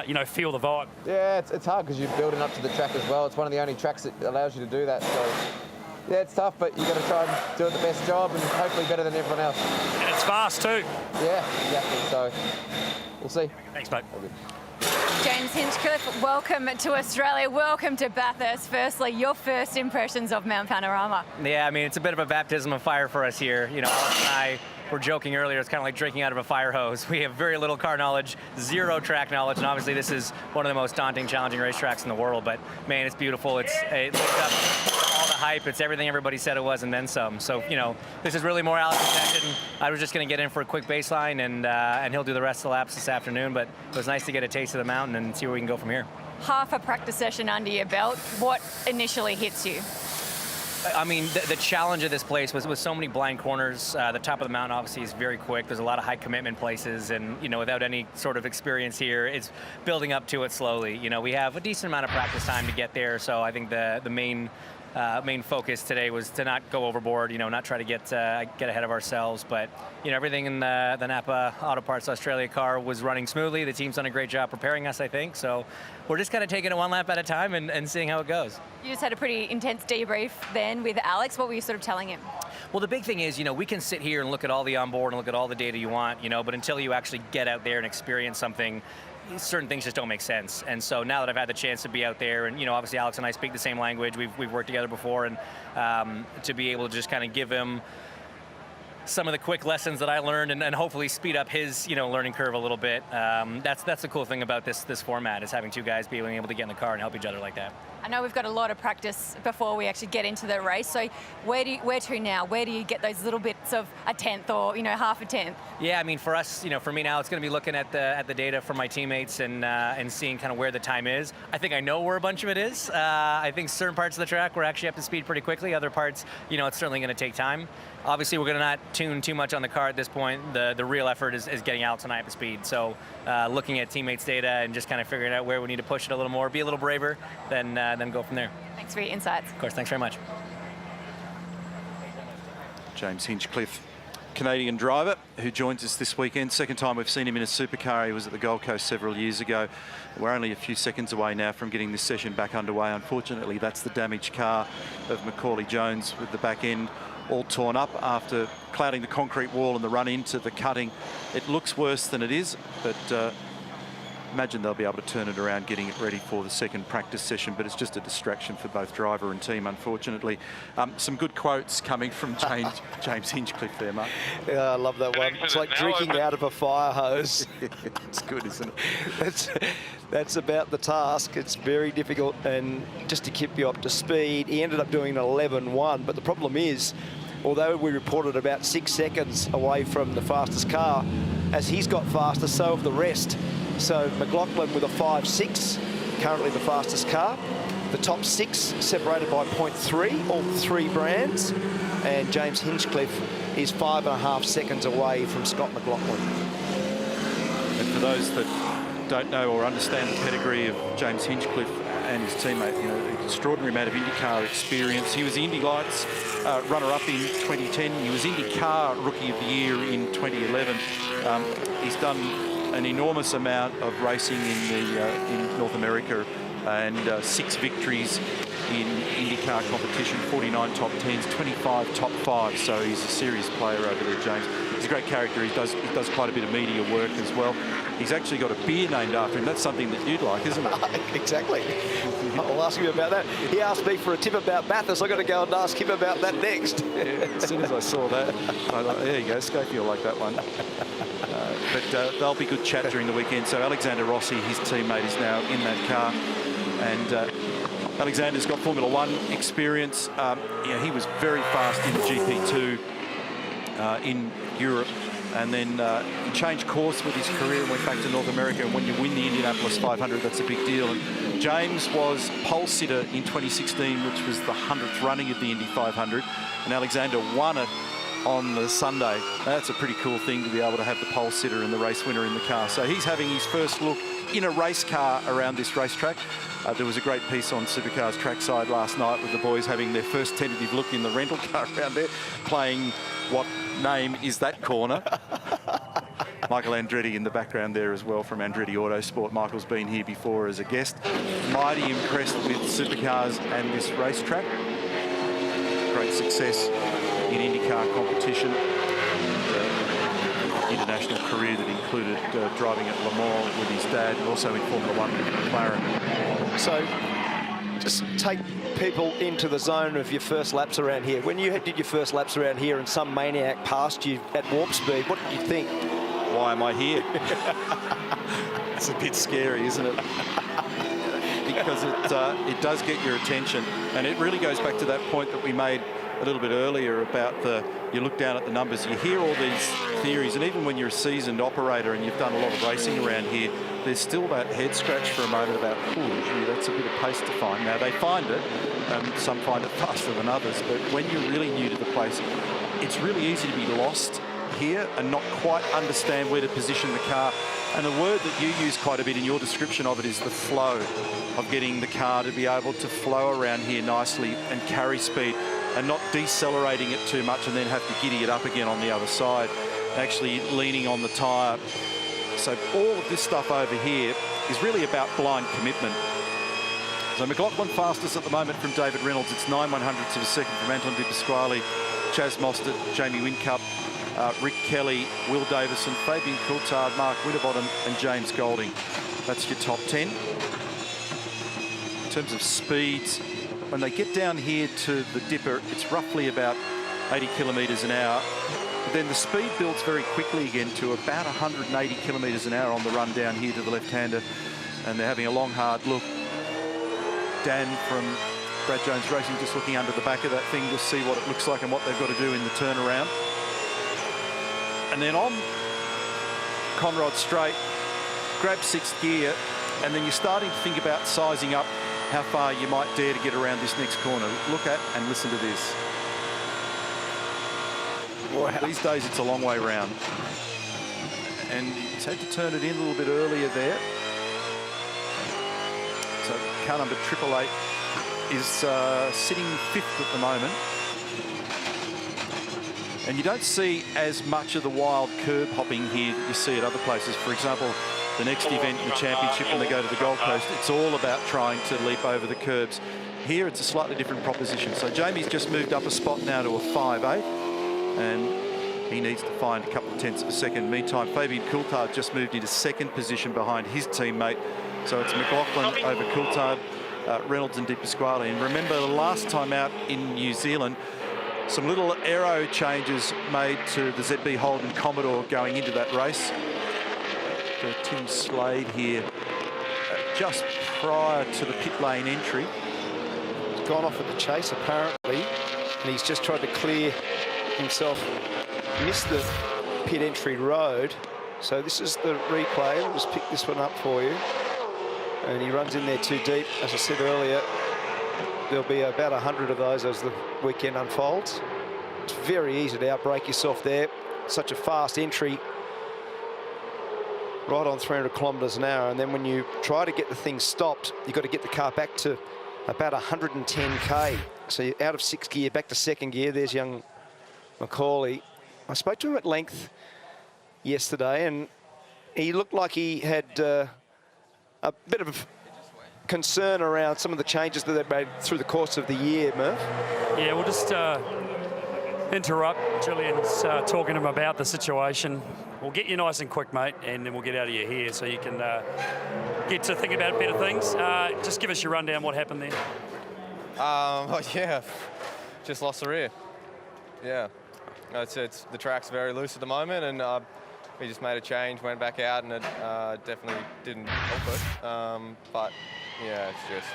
you know, feel the vibe? Yeah, it's hard because you're building up to the track as well. It's one of the only tracks that allows you to do that. So yeah, it's tough, but you got to try and do it the best job and hopefully better than everyone else. And it's fast too. Yeah, exactly. So we'll see. Thanks, mate. James Hinchcliffe, welcome to Australia. Welcome to Bathurst. Firstly, your first impressions of Mount Panorama. Yeah, I mean, it's a bit of a baptism of fire for us here. You know, Alex and I were joking earlier, it's kind of like drinking out of a fire hose. We have very little car knowledge, zero track knowledge, and obviously this is one of the most daunting, challenging racetracks in the world, but man, it's beautiful. It lives up all the hype. It's everything everybody said it was and then some. So, you know, this is really more Alex's intention. I was just going to get in for a quick baseline and he'll do the rest of the laps this afternoon, but it was nice to get a taste of the mountain and see where we can go from here. Half a practice session under your belt. What initially hits you? I mean, the challenge of this place was so many blind corners. The top of the mountain obviously is very quick. There's a lot of high commitment places, and you know, without any sort of experience here, it's building up to it slowly. You know, we have a decent amount of practice time to get there, so I think the main focus today was to not go overboard, you know, not try to get ahead of ourselves. But, you know, everything in the Napa Auto Parts Australia car was running smoothly. The team's done a great job preparing us, I think. So we're just kind of taking it one lap at a time and seeing how it goes. You just had a pretty intense debrief then with Alex. What were you sort of telling him? Well, the big thing is, you know, we can sit here and look at all the onboard and look at all the data you want, you know, but until you actually get out there and experience something, certain things just don't make sense. And so now that I've had the chance to be out there, and you know, obviously Alex and I speak the same language, we've worked together before, and to be able to just kind of give him some of the quick lessons that I learned and hopefully speed up his, you know, learning curve a little bit. That's the cool thing about this format, is having two guys being able to get in the car and help each other like that. I know we've got a lot of practice before we actually get into the race. So where to now? Where do you get those little bits of a tenth or, you know, half a tenth? Yeah, I mean, for us, you know, for me now, it's going to be looking at the data from my teammates and seeing kind of where the time is. I think I know where a bunch of it is. I think certain parts of the track we're actually up to speed pretty quickly. Other parts, you know, it's certainly going to take time. Obviously, we're going to not tune too much on the car at this point. The real effort is getting Alex and I up to speed. So looking at teammates' data and just kind of figuring out where we need to push it a little more, be a little braver, then go from there. Thanks for your insights. Of course, thanks very much. James Hinchcliffe, Canadian driver, who joins us this weekend. Second time we've seen him in a supercar. He was at the Gold Coast several years ago. We're only a few seconds away now from getting this session back underway. Unfortunately, that's the damaged car of Macaulay Jones with the back end all torn up after clouding the concrete wall and the run into the cutting. It looks worse than it is, but imagine they'll be able to turn it around, getting it ready for the second practice session, but it's just a distraction for both driver and team, unfortunately. Some good quotes coming from James Hinchcliffe there, Mark. Yeah, I love that one. It's like drinking out of a fire hose. It's good, isn't it? That's about the task. It's very difficult, and just to keep you up to speed, he ended up doing an 11.1, but the problem is, although we reported about 6 seconds away from the fastest car, as he's got faster, so have the rest. So McLaughlin with a 5.6, currently the fastest car. The top 6 separated by 0.3, all 3 brands. And James Hinchcliffe is 5.5 seconds away from Scott McLaughlin. And for those that don't know or understand the pedigree of James Hinchcliffe and his teammate, you know, an extraordinary amount of IndyCar experience. He was Indy Lights runner-up in 2010. He was IndyCar Rookie of the Year in 2011. He's done an enormous amount of racing in North America, and 6 victories in IndyCar competition, 49 top 10s, 25 top 5s. So he's a serious player over there, James. He's a great character. He does quite a bit of media work as well. He's actually got a beer named after him. That's something that you'd like, isn't it? Exactly. I'll ask you about that. He asked me for a tip about Bathurst. I've got to go and ask him about that next. Yeah, as soon as I saw that, I thought, there you go, Schofield like that one. But they'll be good chat during the weekend. So Alexander Rossi, his teammate, is now in that car. And Alexander's got Formula One experience. Yeah, he was very fast in GP2 in Europe. And then he changed course with his career and went back to North America. And when you win the Indianapolis 500, that's a big deal. And James was pole sitter in 2016, which was the 100th running of the Indy 500. And Alexander won it on the Sunday. That's a pretty cool thing to be able to have the pole sitter and the race winner in the car. So he's having his first look in a race car around this racetrack. There was a great piece on Supercars trackside last night with the boys having their first tentative look in the rental car around there, playing What Name Is That Corner. Michael Andretti in the background there as well from Andretti Autosport. Michael's been here before as a guest. Mighty impressed with Supercars and this racetrack. Great success in IndyCar competition. International career that included driving at Le Mans with his dad, and also in Formula One with McLaren. So just take people into the zone of your first laps around here. When you did your first laps around here and some maniac passed you at warp speed, what did you think? Why am I here? It's a bit scary, isn't it? Because it does get your attention, and it really goes back to that point that we made a little bit earlier about you look down at the numbers, you hear all these theories, and even when you're a seasoned operator and you've done a lot of racing around here, there's still that head scratch for a moment about, oh, gee, that's a bit of pace to find. Now, they find it, some find it faster than others, but when you're really new to the place, it's really easy to be lost here and not quite understand where to position the car. And the word that you use quite a bit in your description of it is the flow, of getting the car to be able to flow around here nicely and carry speed, and not decelerating it too much and then have to giddy it up again on the other side, actually leaning on the tyre. So all of this stuff over here is really about blind commitment. So McLaughlin fastest at the moment from David Reynolds. It's 9/100ths of a second from Anton De Pasquale, Chaz Mostert, Jamie Whincup, Rick Kelly, Will Davison, Fabian Coulthard, Mark Winterbottom and James Golding. That's your top 10. In terms of speeds, when they get down here to the dipper, it's roughly about 80 kilometres an hour. But then the speed builds very quickly again to about 180 kilometres an hour on the run down here to the left-hander. And they're having a long, hard look. Dan from Brad Jones Racing just looking under the back of that thing to see what it looks like and what they've got to do in the turnaround. And then on Conrod Straight, grab sixth gear, and then you're starting to think about sizing up how far you might dare to get around this next corner. Look at and listen to this. Wow. These days it's a long way round. And he's had to turn it in a little bit earlier there. So car number 888 is sitting 5th at the moment. And you don't see as much of the wild curb hopping here that you see at other places. For example, the next event in the championship, when they go to the Gold Coast, it's all about trying to leap over the curbs. Here it's a slightly different proposition. So Jamie's just moved up a spot now to a 5.8, and he needs to find a couple of tenths of a second. Meantime, Fabian Coulthard just moved into second position behind his teammate. So it's McLaughlin over Coulthard, Reynolds and De Pasquale. And remember, the last time out in New Zealand, some little aero changes made to the ZB Holden Commodore going into that race. Tim Slade here just prior to the pit lane entry. He's gone off at the chase apparently, and he's just tried to clear himself, missed the pit entry road. So this is the replay. We'll just pick this one up for you. And he runs in there too deep. As I said earlier, there'll be about 100 of those as the weekend unfolds. It's very easy to outbrake yourself there. Such a fast entry, right on 300 kilometres an hour. And then when you try to get the thing stopped, you've got to get the car back to about 110k. So you're out of sixth gear, back to second gear. There's young Macaulay. I spoke to him at length yesterday, and he looked like he had a bit of concern around some of the changes that they've made through the course of the year, Murph. Yeah, we'll just interrupt. Julian's talking to him about the situation. We'll get you nice and quick, mate, and then we'll get out of your hair so you can get to think about better things. Just give us your rundown, what happened there. Yeah, just lost the rear. Yeah, it's the track's very loose at the moment, and we just made a change, went back out, and it definitely didn't help it. But yeah, it's just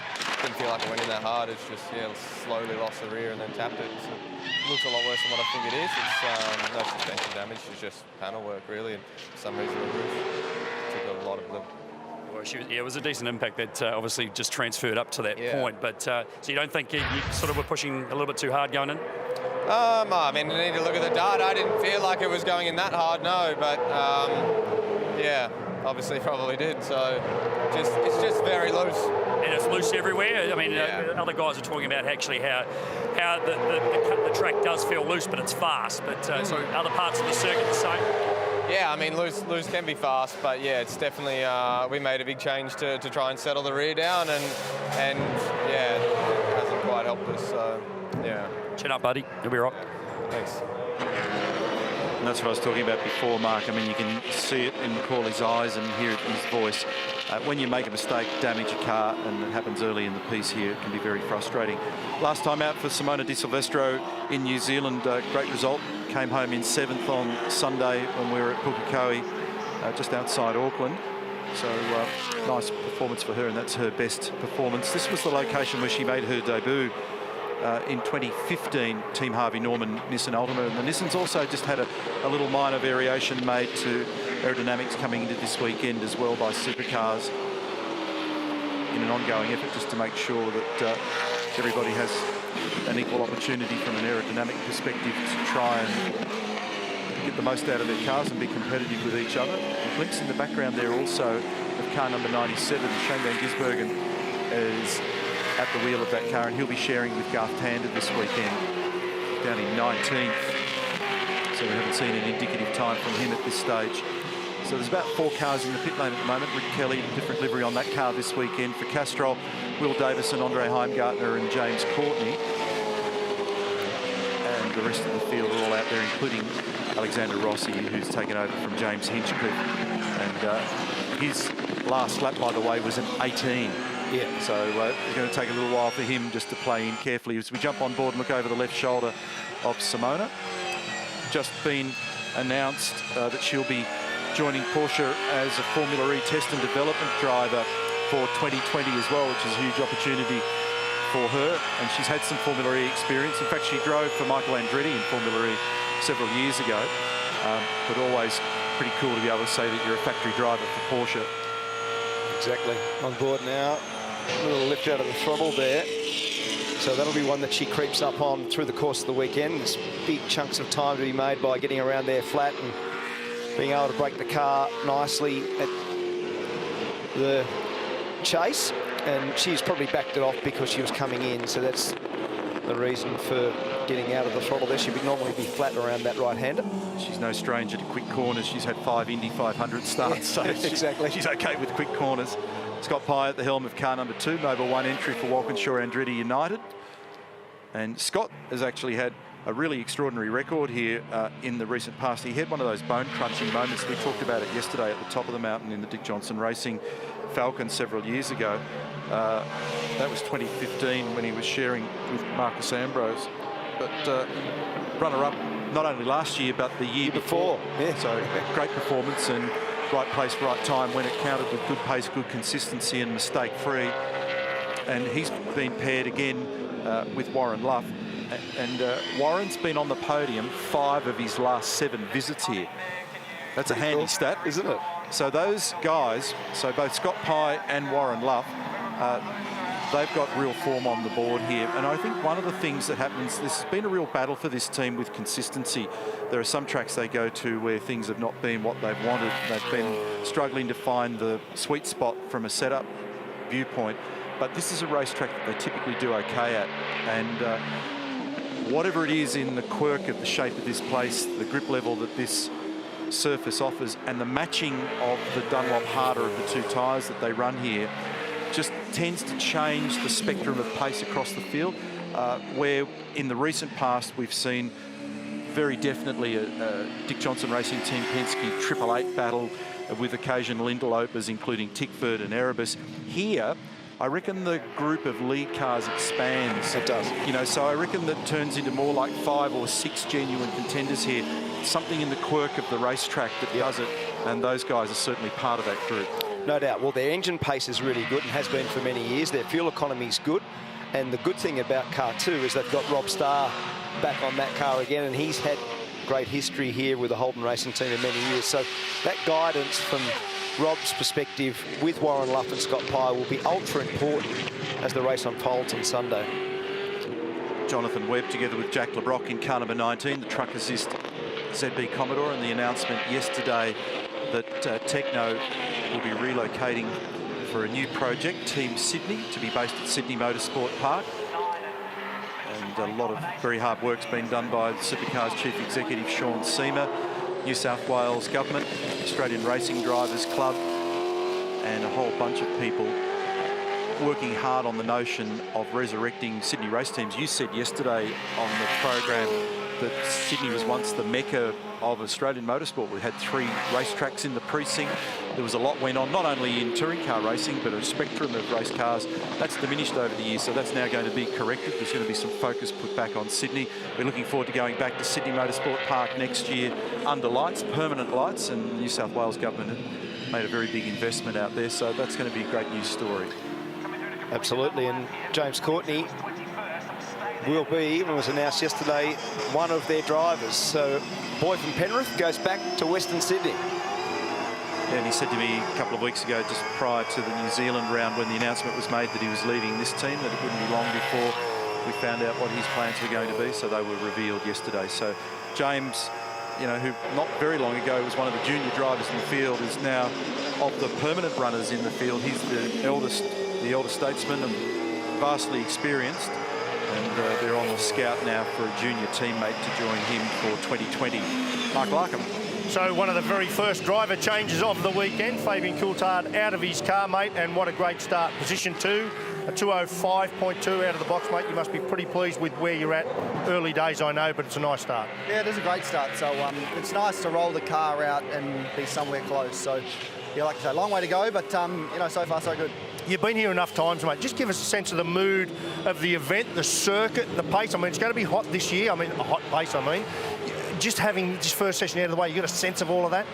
didn't feel like it went in that hard. It's just, yeah, slowly lost the rear and then tapped it. So it looks a lot worse than what I think it is. It's no suspension damage. It's just panel work really, and for some reason the roof took a lot of them. Well, it was a decent impact that obviously just transferred up to that point. But so you don't think you sort of were pushing a little bit too hard going in? I mean, you need to look at the data. I didn't feel like it was going in that hard, no. But yeah, obviously probably did. So it's just very loose. And it's loose everywhere. I mean, other guys are talking about actually how the track does feel loose, but it's fast. But so other parts of the circuit the same. Yeah, I mean, loose can be fast, but yeah, it's definitely, we made a big change to try and settle the rear down, and yeah, it hasn't quite helped us, so yeah. Chin up, buddy. You'll be right. Thanks. And that's what I was talking about before, Mark. I mean, you can see it in Corley's eyes and hear it in his voice. When you make a mistake, damage a car, and it happens early in the piece here, it can be very frustrating. Last time out for Simona Di Silvestro in New Zealand, great result. Came home in 7th on Sunday when we were at Pukekohe, just outside Auckland. So nice performance for her, and that's her best performance. This was the location where she made her debut in 2015, Team Harvey Norman Nissan Altima. And the Nissans also just had a little minor variation made to aerodynamics coming into this weekend as well by Supercars, in an ongoing effort just to make sure that everybody has an equal opportunity from an aerodynamic perspective to try and get the most out of their cars and be competitive with each other. A glimpse in the background there also of car number 97, Shane Van Gisbergen, is at the wheel of that car, and he'll be sharing with Garth Tander this weekend, down in 19th. So we haven't seen an indicative time from him at this stage. So there's about 4 cars in the pit lane at the moment. Rick Kelly, different livery on that car this weekend for Castrol, Will Davison, Andre Heimgartner and James Courtney. And the rest of the field are all out there, including Alexander Rossi, who's taken over from James Hinchcliffe. And his last lap, by the way, was an 18. Yeah. So it's going to take a little while for him just to play in carefully. As we jump on board and look over the left shoulder of Simona, just been announced that she'll be joining Porsche as a Formula E test and development driver for 2020 as well, which is a huge opportunity for her. And she's had some Formula E experience. In fact, she drove for Michael Andretti in Formula E several years ago. But always pretty cool to be able to say that you're a factory driver for Porsche. Exactly. On board now. A little lift out of the throttle there. So that'll be one that she creeps up on through the course of the weekend. There's big chunks of time to be made by getting around there flat and being able to brake the car nicely at the chase. And she's probably backed it off because she was coming in. So that's the reason for getting out of the throttle there. She would normally be flat around that right-hander. She's no stranger to quick corners. She's had 5 Indy 500 starts, so exactly. She's okay with quick corners. Scott Pye at the helm of car number 2, Mobil 1 entry for Walkinshaw Andretti United. And Scott has actually had a really extraordinary record here in the recent past. He had one of those bone-crunching moments. We talked about it yesterday at the top of the mountain in the Dick Johnson Racing Falcon several years ago. That was 2015 when he was sharing with Marcus Ambrose. But runner-up not only last year, but the year before. Yeah. So great performance and right place, right time when it counted, with good pace, good consistency and mistake-free. And he's been paired again with Warren Luff. And Warren's been on the podium 5 of his last 7 visits here. That's a handy stat, isn't it? So those guys, so both Scott Pye and Warren Luff, they've got real form on the board here. And I think one of the things that happens, this has been a real battle for this team with consistency. There are some tracks they go to where things have not been what they've wanted. They've been struggling to find the sweet spot from a setup viewpoint. But this is a racetrack that they typically do okay at. And whatever it is in the quirk of the shape of this place, the grip level that this surface offers, and the matching of the Dunlop harder of the 2 tyres that they run here, just tends to change the spectrum of pace across the field, where in the recent past we've seen very definitely a Dick Johnson Racing Team Penske 888 battle with occasional interlopers, including Tickford and Erebus. Here, I reckon the group of lead cars expands. It does. You know, so I reckon that turns into more like 5 or 6 genuine contenders here. Something in the quirk of the racetrack that does it, and those guys are certainly part of that group. No doubt. Well, their engine pace is really good and has been for many years. Their fuel economy is good. And the good thing about car 2 is they've got Rob Starr back on that car again, and he's had great history here with the Holden Racing team in many years. So that guidance from Rob's perspective with Warren Luff and Scott Pye will be ultra important as the race unfolds on Sunday. Jonathan Webb together with Jack LeBrock in car number 19, the truck assist ZB Commodore, and the announcement yesterday that Techno will be relocating for a new project, Team Sydney, to be based at Sydney Motorsport Park. And a lot of very hard work's been done by Supercars Chief Executive Sean Seamer, New South Wales Government, Australian Racing Drivers Club, and a whole bunch of people working hard on the notion of resurrecting Sydney race teams. You said yesterday on the program that Sydney was once the mecca of Australian motorsport. We had 3 racetracks in the precinct. There was a lot went on, not only in touring car racing, but a spectrum of race cars. That's diminished over the years, so that's now going to be corrected. There's going to be some focus put back on Sydney. We're looking forward to going back to Sydney Motorsport Park next year under lights, permanent lights, and the New South Wales government have made a very big investment out there, so that's going to be a great news story. Absolutely, and James Courtney will be, it was announced yesterday, one of their drivers. So, boy from Penrith goes back to Western Sydney. Yeah, and he said to me a couple of weeks ago, just prior to the New Zealand round, when the announcement was made that he was leaving this team, that it wouldn't be long before we found out what his plans were going to be. So they were revealed yesterday. So James, you know, who not very long ago was one of the junior drivers in the field, is now of the permanent runners in the field. He's the eldest statesman and vastly experienced. And they're on the scout now for a junior teammate to join him for 2020. Mark Larkham. So one of the very first driver changes of the weekend, Fabian Coulthard out of his car, mate, and what a great start. Position 2, a 2:05.2 out of the box, mate. You must be pretty pleased with where you're at. Early days, I know, but it's a nice start. Yeah, it is a great start. So it's nice to roll the car out and be somewhere close. So, yeah, like I say, long way to go, but, you know, so far so good. You've been here enough times, mate. Just give us a sense of the mood of the event, the circuit, the pace. I mean, it's going to be hot this year. I mean, a hot pace, I mean. Just having this first session out of the way, you got a sense of all of that?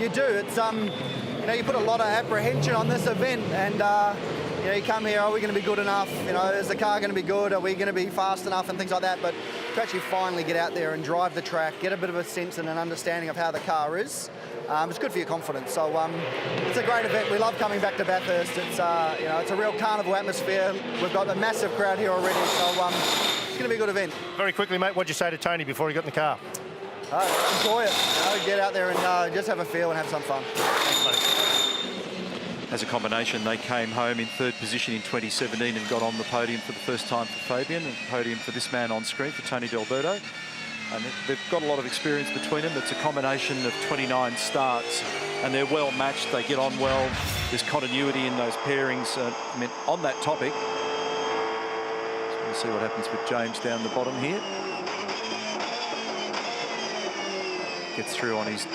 You do. It's, you know, you put a lot of apprehension on this event, and, you know, you come here, are we going to be good enough? You know, is the car going to be good? Are we going to be fast enough and things like that? But to actually finally get out there and drive the track, get a bit of a sense and an understanding of how the car is, it's good for your confidence. So it's a great event. We love coming back to Bathurst. It's you know, it's a real carnival atmosphere. We've got a massive crowd here already, so it's going to be a good event. Very quickly, mate, what'd you say to Tony before he got in the car? Enjoy it. You know, get out there and just have a feel and have some fun. As a combination, they came home in 3rd position in 2017 and got on the podium for the first time for Fabian, and podium for this man on screen, for Tony D'Alberto. And they've got a lot of experience between them. It's a combination of 29 starts, and they're well matched. They get on well. There's continuity in those pairings. I mean, on that topic, we'll see what happens with James down the bottom here. Gets through on his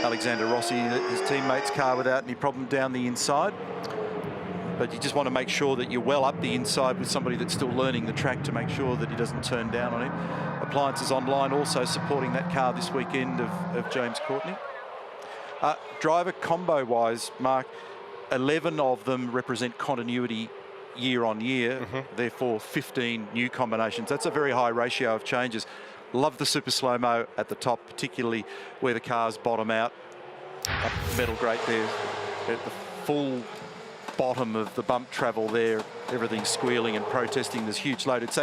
Alexander Rossi, his teammate's car, without any problem down the inside. But you just want to make sure that you're well up the inside with somebody that's still learning the track to make sure that he doesn't turn down on him. Appliances Online also supporting that car this weekend of James Courtney. Driver combo-wise, Mark, 11 of them represent continuity year on year, therefore 15 new combinations. That's a very high ratio of changes. Love the super slow-mo at the top, particularly where the cars bottom out. Metal grate there at the full bottom of the bump travel there. Everything's squealing and protesting. There's huge load. It's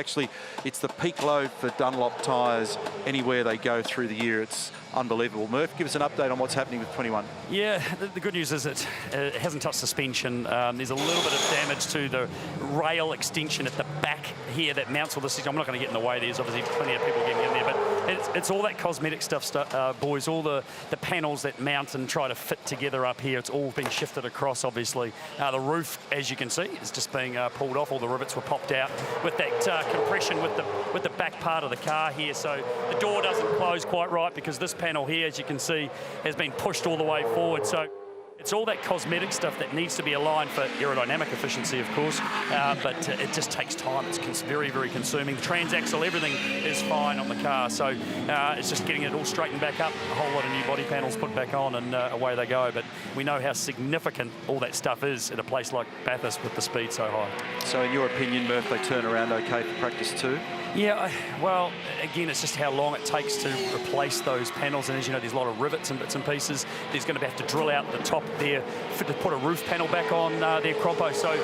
the peak load for Dunlop tyres anywhere they go through the year. It's unbelievable. Murph, give us an update on what's happening with 21. Yeah, the good news is it hasn't touched suspension. There's a little bit of damage to the rail extension at the back here that mounts all this. I'm not going to get in the way. There's obviously plenty of people getting in there, but it's all that cosmetic stuff, boys. All the panels that mount and try to fit together up here, it's all been shifted across, obviously. The roof, as you can see, is just being pulled off. All the rivets were popped out with that compression with the back part of the car here. So the door doesn't close quite right because this panel here, as you can see, has been pushed all the way forward. So it's all that cosmetic stuff that needs to be aligned for aerodynamic efficiency, of course, but it just takes time. It's very, very consuming. The transaxle, everything is fine on the car, so it's just getting it all straightened back up, a whole lot of new body panels put back on, and away they go. But we know how significant all that stuff is at a place like Bathurst with the speed so high. So in your opinion, Murph, they turn around okay for practice too? Yeah, well, again, it's just how long it takes to replace those panels. And as you know, there's a lot of rivets and bits and pieces. There's going to have to drill out the top there to put a roof panel back on their Croppo. So,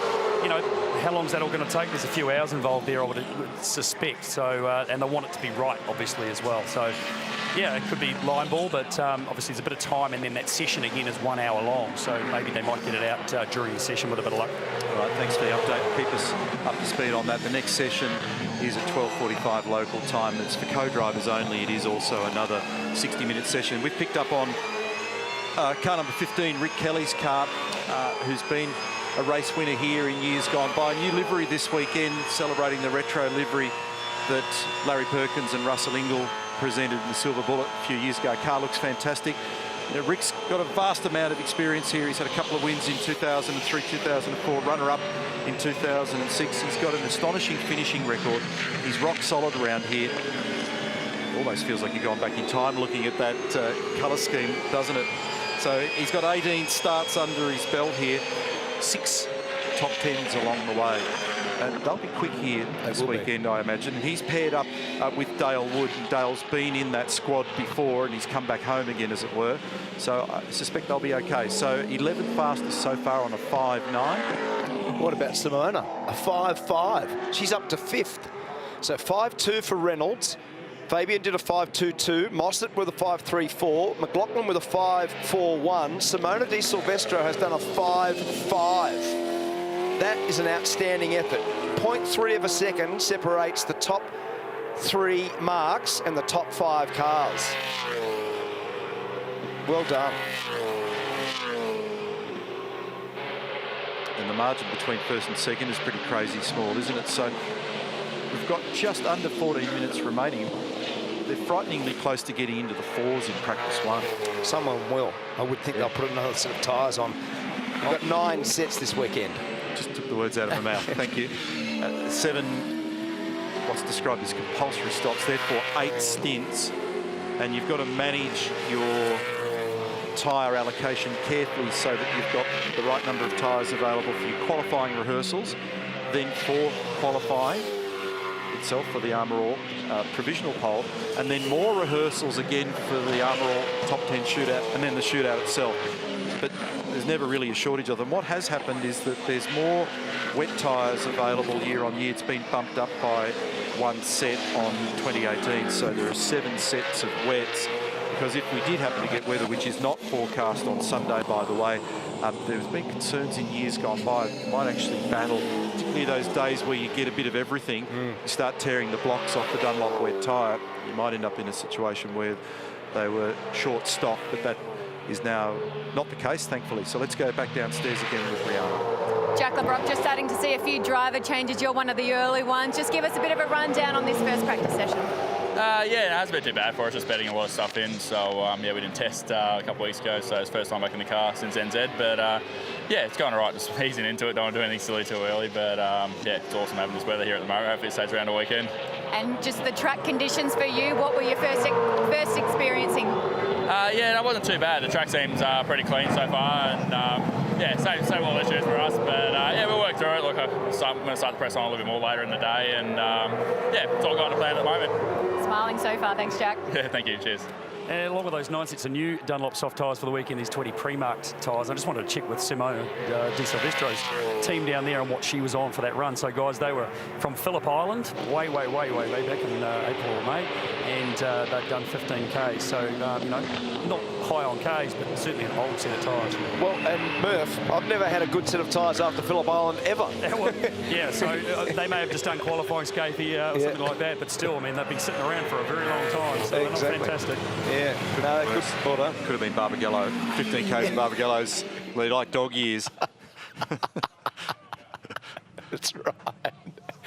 you know, how long is that all going to take? There's a few hours involved there, I would suspect. So, and they want it to be right, obviously, as well. So, Yeah, it could be line ball, but obviously there's a bit of time, and then that session again is 1 hour long, so maybe they might get it out during the session with a bit of luck. All right, thanks for the update. Keep us up to speed on that. The next session is at 12:45 local time. It's for co-drivers only. It is also another 60-minute session. We've picked up on car number 15, Rick Kelly's car, who's been a race winner here in years gone by. New livery this weekend, celebrating the retro livery that Larry Perkins and Russell Ingall presented in the Silver Bullet a few years ago. Car looks fantastic. You know, Rick's got a vast amount of experience here. He's had a couple of wins in 2003, 2004, runner-up in 2006. He's got an astonishing finishing record. He's rock solid around here. Almost feels like you're going back in time looking at that colour scheme, doesn't it? So he's got 18 starts under his belt here, 6 top 10s along the way. And they'll be quick here this weekend, I imagine. He's paired up with Dale Wood. Dale's been in that squad before, and he's come back home again, as it were. So I suspect they'll be okay. So 11th fastest so far on a 5.9. What about Simona? A 5.5. She's up to 5th. So 5.2 for Reynolds. Fabian did a 5.22. Mossett with a 5.34. McLaughlin with a 5.41. Simona Di Silvestro has done a 5.5. That is an outstanding effort. 0.3 of a second separates the top 3 marks and the top 5 cars. Well done. And the margin between first and second is pretty crazy small, isn't it? So we've got just under 14 minutes remaining. They're frighteningly close to getting into the 4s in practice 1. Someone will. I would think they'll put another set of tyres on. We've got 9 sets this weekend. Just took the words out of my mouth. Thank you. 7, what's described as compulsory stops, therefore 8 stints. And you've got to manage your tyre allocation carefully so that you've got the right number of tyres available for your qualifying rehearsals, then for qualifying itself for the Armour All provisional pole, and then more rehearsals again for the Armour All top 10 shootout, and then the shootout itself. But there's never really a shortage of them. What has happened is that there's more wet tyres available year on year. It's been bumped up by 1 set on 2018, so there are 7 sets of wets. Because if we did happen to get weather, which is not forecast on Sunday, by the way, there's been concerns in years gone by. You might actually battle, particularly those days where you get a bit of everything. You start tearing the blocks off the Dunlop wet tyre. You might end up in a situation where they were short stock, but that is now not the case, thankfully. So let's go back downstairs again with Rihanna. Jack LeBrock, just starting to see a few driver changes. You're one of the early ones. Just give us a bit of a rundown on this first practice session. Yeah, it hasn't been too bad for us, just bedding a lot of stuff in. So, yeah, we didn't test a couple of weeks ago, so it's first time back in the car since NZ. But, yeah, it's going all right, just easing into it. Don't want to do anything silly too early. But, yeah, it's awesome having this weather here at the moment. Hopefully it stays around all weekend. And just the track conditions for you, what were you first experiencing? Yeah, that wasn't too bad. The track seems pretty clean so far. And, yeah, same all issues for us. But, yeah, we'll work through it. Look, I'm going to start to press on a little bit more later in the day. And, yeah, it's all going to plan at the moment. Smiling so far. Thanks, Jack. Yeah, thank you. Cheers. And along with those 9 sets of new Dunlop soft tyres for the weekend, these 20 pre-marked tyres. I just wanted to check with Simona Di Silvestro's team down there and what she was on for that run. So, guys, they were from Phillip Island, way back in April or May, and they've done 15K. So, you know, not high on Ks, but certainly an old set of tyres. Well, and Murph, I've never had a good set of tyres after Phillip Island ever. Yeah, so they may have just done qualifying scape here or something like that, but still, I mean, they've been sitting around for a very long time, so they're not fantastic. Yeah, no, could have been Barbagallo. 15K Barbagallo's lead like dog years. That's right.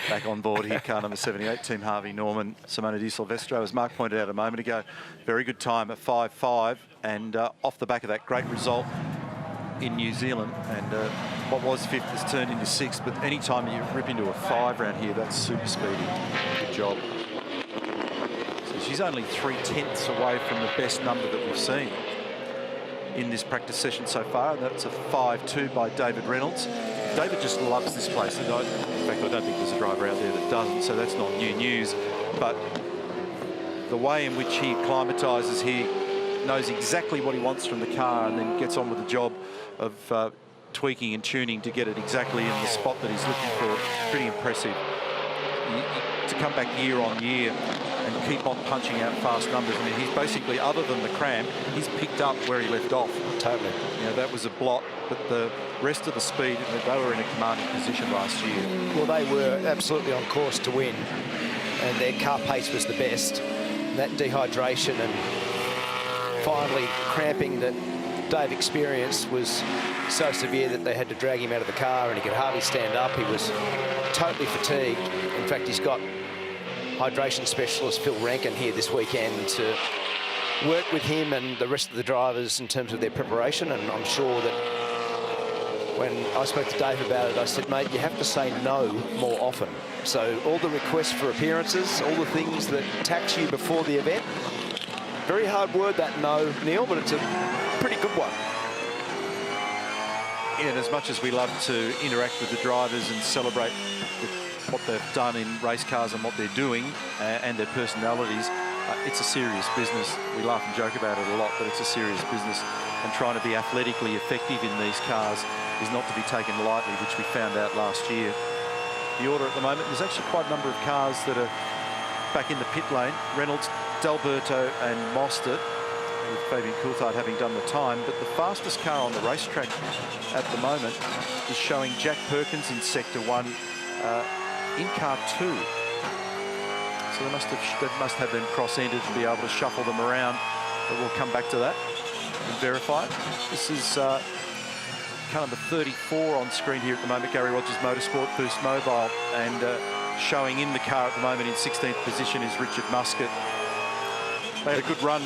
Back on board here, car number 78, Team Harvey Norman, Simona Di Silvestro, as Mark pointed out a moment ago. Very good time at 5.5, and off the back of that great result in New Zealand, and what was 5th has turned into 6th, but any time you rip into a 5 around here, that's super speedy. Good job. So she's only 3/10 away from the best number that we've seen in this practice session so far, and that's a 5.2 by David Reynolds. David just loves this place, and in fact, I don't think there's a driver out there that doesn't, so that's not new news. But the way in which he acclimatises here, knows exactly what he wants from the car, and then gets on with the job of tweaking and tuning to get it exactly in the spot that he's looking for. Pretty impressive. To come back year on year and keep on punching out fast numbers. I mean, he's basically, other than the cramp, he's picked up where he left off. Totally. You know, that was a blot, but the rest of the speed, they were in a commanding position last year. Well, they were absolutely on course to win, and their car pace was the best. That dehydration and finally cramping that Dave experienced was so severe that they had to drag him out of the car and he could hardly stand up. He was totally fatigued. In fact, he's got hydration specialist Phil Rankin here this weekend to work with him and the rest of the drivers in terms of their preparation, and I'm sure that when I spoke to Dave about it, I said, mate, you have to say no more often. So all the requests for appearances, all the things that tax you before the event, very hard word that no, Neil, but it's a pretty good one. Yeah, and as much as we love to interact with the drivers and celebrate what they've done in race cars and what they're doing and their personalities, it's a serious business. We laugh and joke about it a lot, but it's a serious business. And trying to be athletically effective in these cars is not to be taken lightly, which we found out last year. The order at the moment, there's actually quite a number of cars that are back in the pit lane. Reynolds, D'Alberto and Mostert, with Fabian Coulthard having done the time. But the fastest car on the racetrack at the moment is showing Jack Perkins in Sector 1 in car 2. So they must have them cross-ended to be able to shuffle them around. But we'll come back to that and verify it. This is car number 34 on screen here at the moment, Gary Rogers Motorsport Boost Mobile, and showing in the car at the moment in 16th position is Richard Muscat. They had a good run,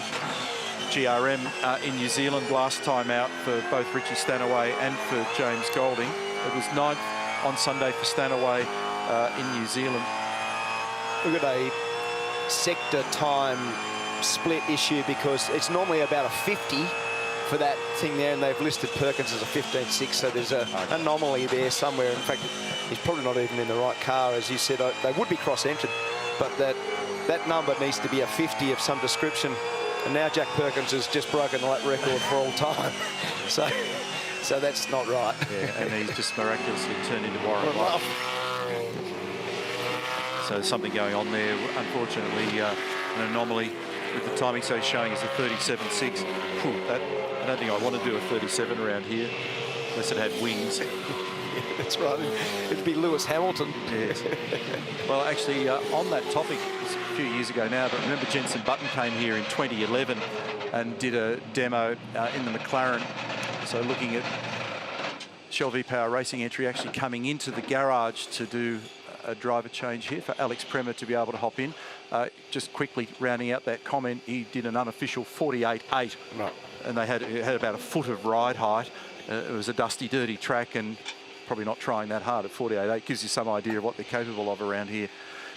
GRM, in New Zealand last time out for both Richie Stanaway and for James Golding. It was 9th on Sunday for Stanaway in New Zealand. We've got a sector time split issue because it's normally about a 50 for that thing there, and they've listed Perkins as a 15.6, so there's an anomaly there somewhere. In fact, he's probably not even in the right car. As you said, they would be cross-entered, but that number needs to be a 50 of some description. And now Jack Perkins has just broken the lap record for all time. So that's not right. Yeah, and he's just miraculously turned into Warren Love. So there's something going on there. Unfortunately, an anomaly with the timing. So he's showing as a 37.6. I don't think I want to do a 37 around here, unless it had wings. Yeah, that's right. It'd be Lewis Hamilton. Yes. Well, actually, on that topic, it's a few years ago now, but remember Jenson Button came here in 2011 and did a demo in the McLaren. So looking at Shell V-Power Racing entry, actually coming into the garage to do a driver change here for Alex Premer to be able to hop in. Just quickly rounding out that comment, he did an unofficial 48.8. Right. And they had about a foot of ride height. It was a dusty, dirty track, and probably not trying that hard at 48.8. Gives you some idea of what they're capable of around here.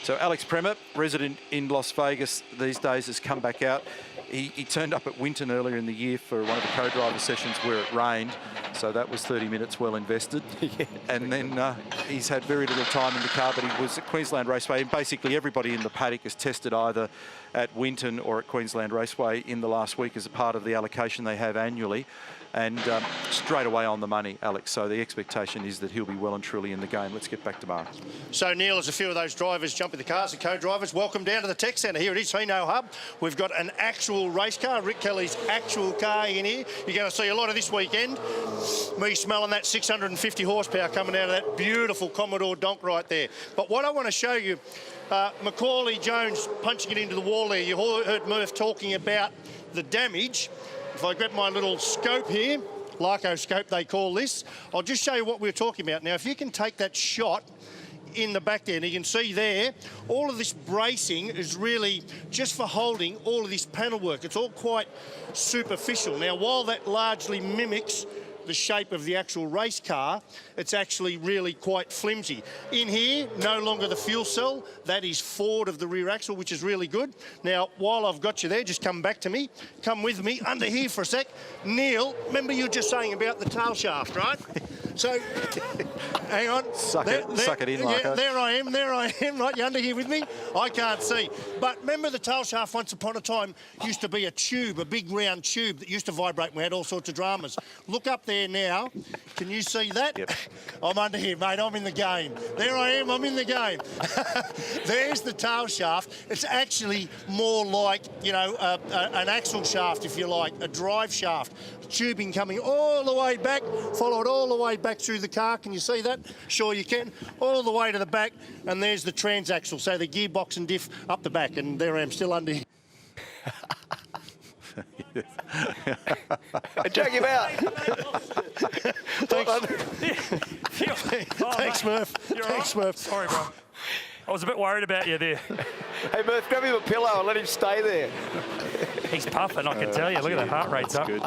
So Alex Premer, resident in Las Vegas these days, has come back out. He turned up at Winton earlier in the year for one of the co-driver sessions where it rained. So that was 30 minutes well invested. Yeah. And then he's had very little time in the car, but he was at Queensland Raceway. And basically everybody in the paddock has tested either at Winton or at Queensland Raceway in the last week as a part of the allocation they have annually. And straight away on the money, Alex. So the expectation is that he'll be well and truly in the game. Let's get back to Mark. So, Neil, as a few of those drivers jump in the cars, the co-drivers, welcome down to the tech centre. Here it is, Hino Hub. We've got an actual race car, Rick Kelly's actual car in here. You're going to see a lot of this weekend. Me smelling that 650 horsepower coming out of that beautiful Commodore donk right there. But what I want to show you, Macaulay Jones punching it into the wall there. You heard Murph talking about the damage. If I grab my little scope here, Lycoscope they call this, I'll just show you what we're talking about. Now, if you can take that shot in the back there, and you can see there, all of this bracing is really just for holding all of this panel work. It's all quite superficial. Now, while that largely mimics the shape of the actual race car, it's actually really quite flimsy. In here, no longer the fuel cell, that is forward of the rear axle, which is really good. Now, while I've got you there, just come back to me, come with me under here for a sec. Neil, remember you were just saying about the tail shaft, right? So, hang on. Suck it in, Larko. Yeah, there I am, right, you under here with me? I can't see. But remember the tail shaft once upon a time used to be a tube, a big round tube that used to vibrate. We had all sorts of dramas. Look up there now. Can you see that? Yep. I'm under here, mate. I'm in the game. There I am. I'm in the game. There's the tail shaft. It's actually more like, you know, an axle shaft, if you like, a drive shaft. Tubing coming all the way back, followed all the way back through the car. Can you see that? Sure you can. All the way to the back, and there's the transaxle, so the gearbox and diff up the back, and there I am, still under here. Drag him out. Thanks, Murph. Thanks, Murph. Sorry, bro. I was a bit worried about you there. Hey, Murph, grab him a pillow and let him stay there. He's puffing, I can tell you. Look at the heart rate's up. Good.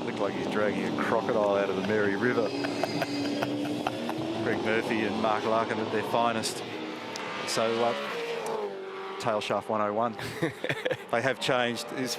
Looked like he's dragging a crocodile out of the Mary River. Greg Murphy and Mark Larkin at their finest. So, tail shaft 101. They have changed. Is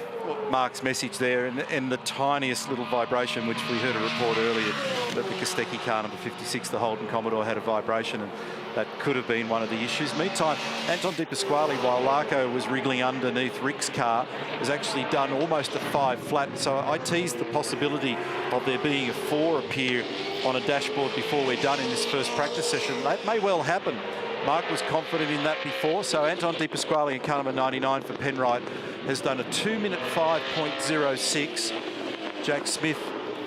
Mark's message there, and the tiniest little vibration, which we heard a report earlier that the Kostecki car number 56, the Holden Commodore, had a vibration, and that could have been one of the issues. Meantime, Anton De Pasquale, while Larko was wriggling underneath Rick's car, has actually done almost a 5 flat. So I teased the possibility of there being a 4 appear on a dashboard before we're done in this first practice session. That may well happen. Mark was confident in that before. So Anton De Pasquale in car number 99 for Penrite has done a 2-minute 5.06. Jack Smith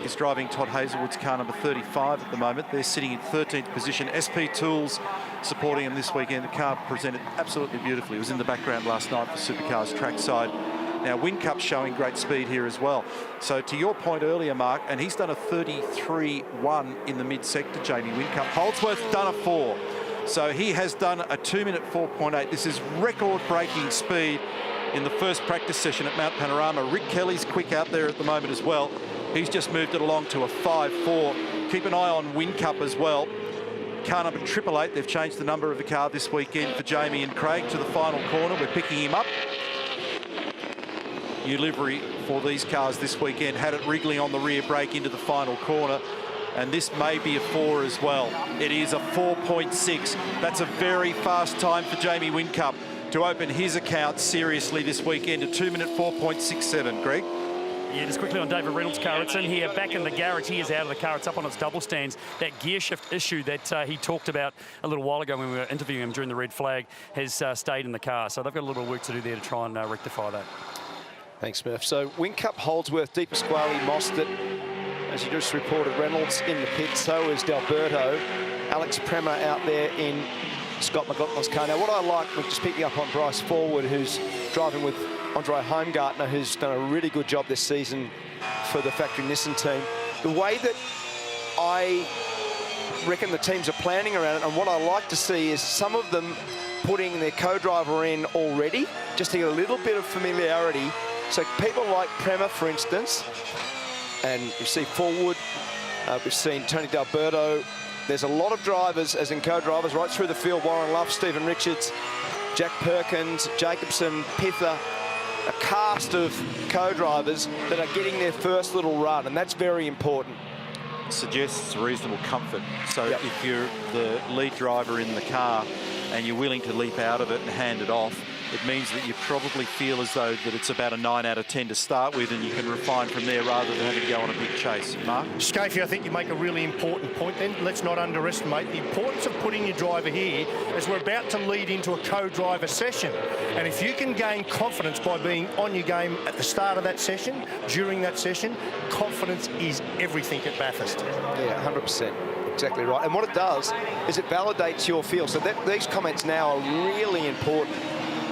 is driving Todd Hazelwood's car number 35 at the moment. They're sitting in 13th position. SP Tools supporting him this weekend. The car presented absolutely beautifully. It was in the background last night for Supercars trackside. Now, Whincup showing great speed here as well. So to your point earlier, Mark, and he's done a 33.1 in the mid-sector, Jamie Whincup. Holdsworth's done a 4. So he has done a 2-minute 4.8. This is record-breaking speed in the first practice session at Mount Panorama. Rick Kelly's quick out there at the moment as well. He's just moved it along to a 5.4. Keep an eye on Whincup as well. Car number 888, they've changed the number of the car this weekend for Jamie and Craig to the final corner. We're picking him up. New livery for these cars this weekend. Had it wriggling on the rear brake into the final corner. And this may be a 4 as well. It is a 4.6. That's a very fast time for Jamie Whincup to open his account seriously this weekend. A 2-minute 4.67. Greg? Yeah, just quickly on David Reynolds' car. It's in here, back in the garage. He is out of the car. It's up on its double stands. That gear shift issue that he talked about a little while ago when we were interviewing him during the red flag has stayed in the car. So they've got a little bit of work to do there to try and rectify that. Thanks, Murph. So Whincup, Holdsworth, De Pasquale, Mostert. As you just reported, Reynolds in the pit. So is D'Alberto. Alex Prema out there in Scott McLaughlin's car. Now, what I like, we're just picking up on Bryce Forward, who's driving with Andre Heimgartner, who's done a really good job this season for the factory Nissan team. The way that I reckon the teams are planning around it, and what I like to see is some of them putting their co-driver in already, just to get a little bit of familiarity. So people like Prema, for instance, and you see Forward, we've seen Tony D'Alberto. There's a lot of drivers, as in co-drivers, right through the field. Warren Luff, Stephen Richards, Jack Perkins, Jacobson, Pither, a cast of co-drivers that are getting their first little run, and that's very important. Suggests reasonable comfort. So if you're the lead driver in the car and you're willing to leap out of it and hand it off, it means that you probably feel as though that it's about a 9 out of 10 to start with, and you can refine from there rather than having to go on a big chase. Mark? Scafie, I think you make a really important point then. Let's not underestimate the importance of putting your driver here, as we're about to lead into a co-driver session. And if you can gain confidence by being on your game at the start of that session, during that session, confidence is everything at Bathurst. Yeah, 100%. Exactly right. And what it does is it validates your feel. So these comments now are really important.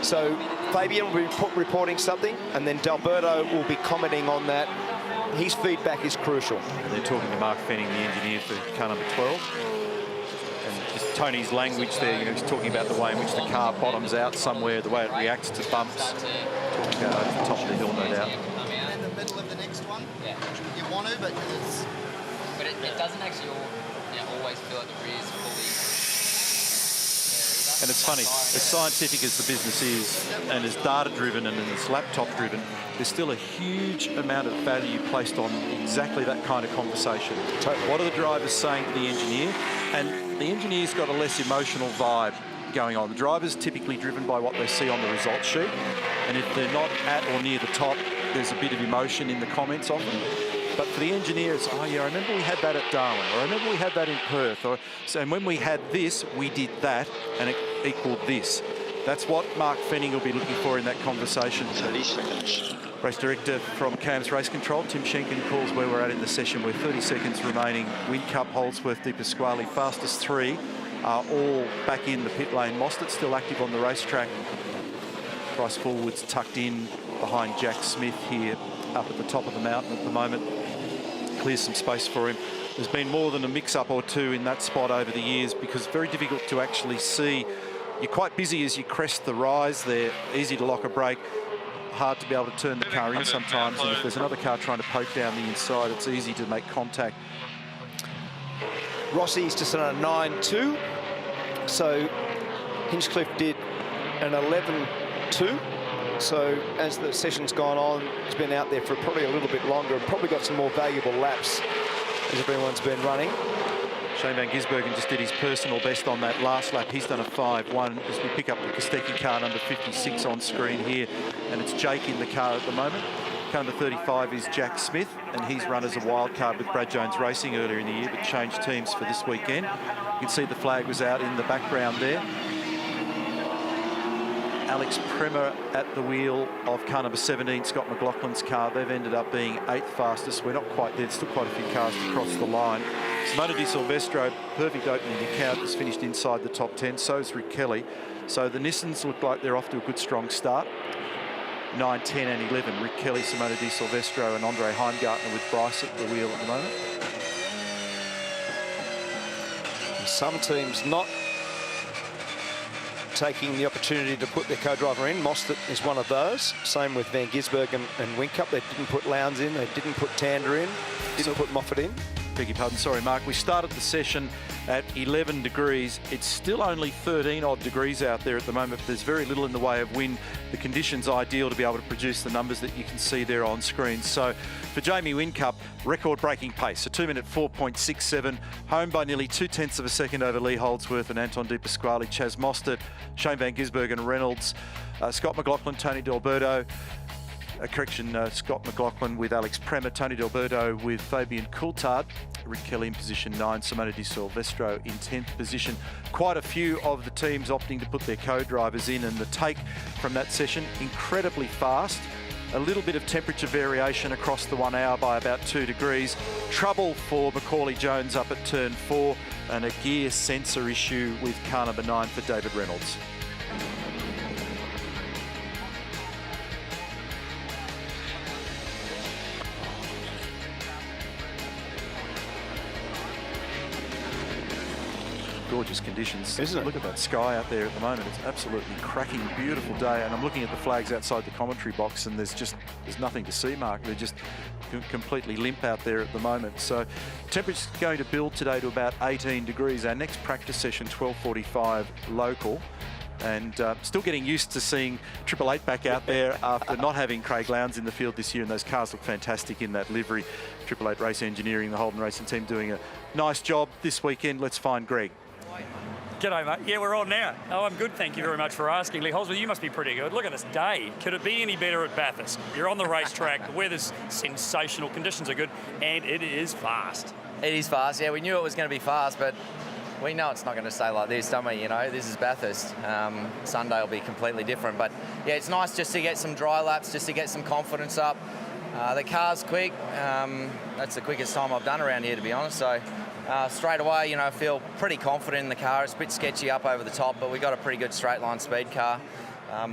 So Fabian will be reporting something, and then D'Alberto will be commenting on that. His feedback is crucial. And they're talking to Mark Fenning, the engineer for car number 12. And just Tony's language there, you know, he's talking about the way in which the car bottoms out somewhere, the way it reacts to bumps. Talking about over the top of the hill, no doubt. In the middle of the next one, you want to, but it's... But it doesn't actually always feel like the rear is fully there either. And it's funny, as scientific as the business is, and as data-driven and as laptop-driven, there's still a huge amount of value placed on exactly that kind of conversation. What are the drivers saying to the engineer? And the engineer's got a less emotional vibe going on. The driver's typically driven by what they see on the results sheet, and if they're not at or near the top, there's a bit of emotion in the comments often. But for the engineer, it's, oh yeah, I remember we had that at Darwin, or I remember we had that in Perth, and when we had this, we did that, and it equaled this. That's what Mark Fenning will be looking for in that conversation. 30 seconds. Race director from Cam's Race Control, Tim Schenken, calls where we're at in the session with 30 seconds remaining. Whincup, Holdsworth, De Pasquale, fastest three are all back in the pit lane. Mostert still active on the racetrack. Bryce Fullwood's tucked in behind Jack Smith here up at the top of the mountain at the moment. Clears some space for him. There's been more than a mix-up or two in that spot over the years because it's very difficult to actually see. You're quite busy as you crest the rise there. Easy to lock a brake. Hard to be able to turn the car in sometimes. And if there's another car trying to poke down the inside, it's easy to make contact. Rossi's just on a 9.2. So Hinchcliffe did an 11.2. So as the session's gone on, it's been out there for probably a little bit longer and probably got some more valuable laps as everyone's been running. Shane Van Gisbergen just did his personal best on that last lap. He's done a 5.1 as we pick up the Kostecki car number 56 on screen here. And it's Jake in the car at the moment. Car number 35 is Jack Smith, and he's run as a wild card with Brad Jones Racing earlier in the year, but changed teams for this weekend. You can see the flag was out in the background there. Alex Premer at the wheel of car number 17, Scott McLaughlin's car. They've ended up being 8th fastest. We're not quite there. There's still quite a few cars to cross the line. Simona Di Silvestro, perfect opening account, has finished inside the top 10. So is Rick Kelly. So the Nissans look like they're off to a good, strong start. 9, 10 and 11. Rick Kelly, Simona Di Silvestro and Andre Heimgartner with Bryce at the wheel at the moment. Some teams not taking the opportunity to put their co-driver in. Mostert is one of those. Same with Van Gisbergen and Whincup. They didn't put Lowndes in. They didn't put Tander in. Didn't put Moffat in. Beg your pardon, sorry Mark. We started the session at 11 degrees. It's still only 13 odd degrees out there at the moment. But there's very little in the way of wind. The conditions ideal to be able to produce the numbers that you can see there on screen. So for Jamie Whincup, record-breaking pace, a 2-minute 4.67, home by nearly 0.2 of a second over Lee Holdsworth and Anton De Pasquale, Chaz Mostert, Shane Van Gisbergen, Reynolds, Scott McLaughlin, Tony D'Alberto. Scott McLaughlin with Alex Premer, Tony D'Alberto with Fabian Coulthard, Rick Kelly in position 9, Simona Di Silvestro in 10th position. Quite a few of the teams opting to put their co-drivers in, and the take from that session, incredibly fast. A little bit of temperature variation across the 1 hour by about 2 degrees. Trouble for Macaulay Jones up at turn 4, and a gear sensor issue with car number 9 for David Reynolds. Gorgeous conditions. Isn't it? Look at that sky out there at the moment. It's absolutely cracking, beautiful day. And I'm looking at the flags outside the commentary box, and there's nothing to see, Mark. They're just completely limp out there at the moment. So temperature's going to build today to about 18 degrees. Our next practice session, 12:45 local. And still getting used to seeing 888 back out there after not having Craig Lowndes in the field this year, and those cars look fantastic in that livery. 888 Race Engineering, the Holden Racing team, doing a nice job this weekend. Let's find Greg. G'day, mate. Yeah, we're on now. Oh, I'm good, thank you very much for asking. Lee Holdsworth, you must be pretty good. Look at this day. Could it be any better at Bathurst? You're on the racetrack, the weather's sensational, conditions are good, and it is fast. It is fast, yeah. We knew it was going to be fast, but we know it's not going to stay like this, don't we? You know, this is Bathurst. Sunday will be completely different. But, yeah, it's nice just to get some dry laps, just to get some confidence up. The car's quick. That's the quickest time I've done around here, to be honest. So straight away, you know, I feel pretty confident in the car. It's a bit sketchy up over the top, but we got a pretty good straight line speed car,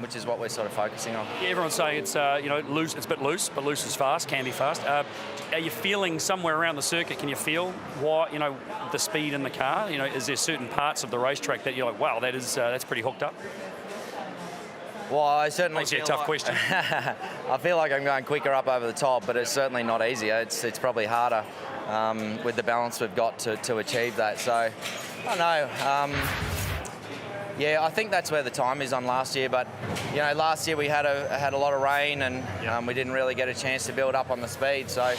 which is what we're sort of focusing on. Yeah, everyone's saying it's you know, loose. It's a bit loose, but loose is fast, can be fast. Are you feeling somewhere around the circuit? Can you feel why, you know, the speed in the car? You know, is there certain parts of the racetrack that you're like, wow, that's pretty hooked up? Well, I certainly feel a tough question. I feel like I'm going quicker up over the top, but it's certainly not easier. It's probably harder with the balance we've got to achieve that. So, I don't know. yeah, I think that's where the time is on last year. But you know, last year we had a lot of rain, and we didn't really get a chance to build up on the speed. So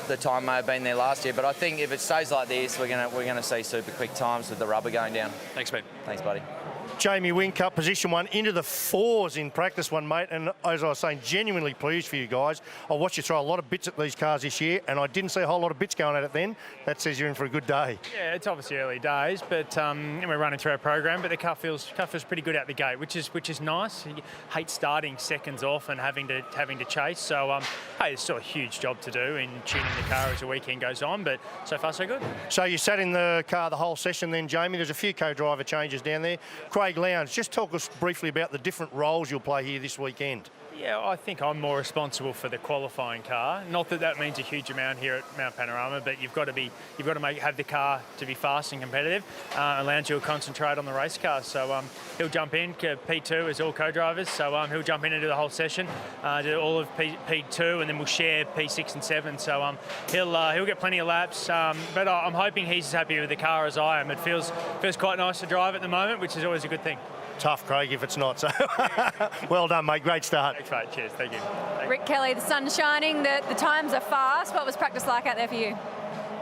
the time may have been there last year. But I think if it stays like this, we're gonna see super quick times with the rubber going down. Thanks, mate. Thanks, buddy. Jamie Whincup, position 1, into the 4s in practice 1, mate. And as I was saying, genuinely pleased for you guys. I watched you throw a lot of bits at these cars this year, and I didn't see a whole lot of bits going at it then. That says you're in for a good day. Yeah, it's obviously early days, but we're running through our program. But the car feels pretty good out the gate, which is nice. You hate starting seconds off and having to chase. So hey, there's still a huge job to do in tuning the car as the weekend goes on. But so far so good. So you sat in the car the whole session then, Jamie. There's a few co-driver changes down there. Craig Lowndes, just talk us briefly about the different roles you'll play here this weekend. Yeah, I think I'm more responsible for the qualifying car. Not that that means a huge amount here at Mount Panorama, but you've got to have the car to be fast and competitive. Lowndes will concentrate on the race car, so he'll jump in. P2 is all co-drivers, so he'll jump in and do the whole session, do all of P2, and then we'll share P6 and 7. So he'll get plenty of laps, but I'm hoping he's as happy with the car as I am. It feels quite nice to drive at the moment, which is always a good thing. Tough, Craig, if it's not. So well done, mate. Great start. Thanks, mate. Cheers. Thank you. Rick Kelly, the sun's shining, the times are fast. What was practice like out there for you?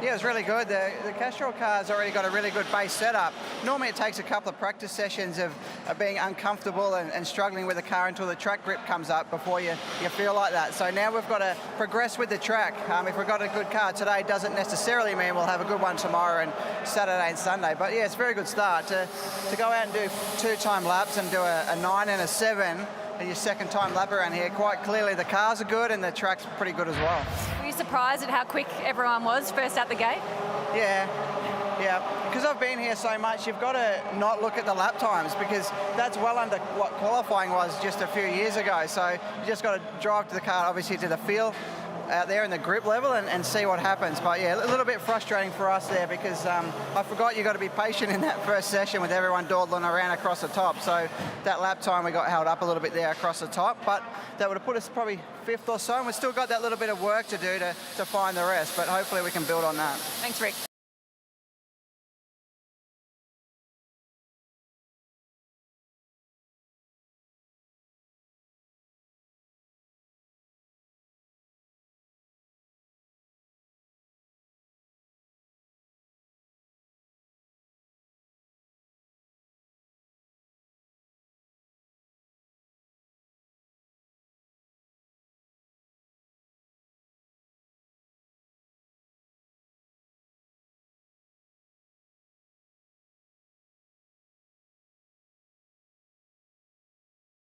Yeah, it was really good. The Castrol car's already got a really good base setup. Normally it takes a couple of practice sessions of being uncomfortable and struggling with the car until the track grip comes up before you feel like that. So now we've got to progress with the track. If we've got a good car today, doesn't necessarily mean we'll have a good one tomorrow and Saturday and Sunday. But yeah, it's a very good start. To go out and do 2-time laps and do a 9 and a 7 and your second time lap around here, quite clearly the cars are good and the track's pretty good as well. Were you surprised at how quick everyone was first out the gate? Yeah, because I've been here so much, you've got to not look at the lap times because that's well under what qualifying was just a few years ago. So you just got to drive to the car, obviously to the feel out there in the grip level and see what happens. But yeah, a little bit frustrating for us there because I forgot you got to be patient in that first session with everyone dawdling around across the top. So that lap time we got held up a little bit there across the top, but that would have put us probably 5th or so, and we've still got that little bit of work to do to find the rest, but hopefully we can build on that. Thanks, Rick.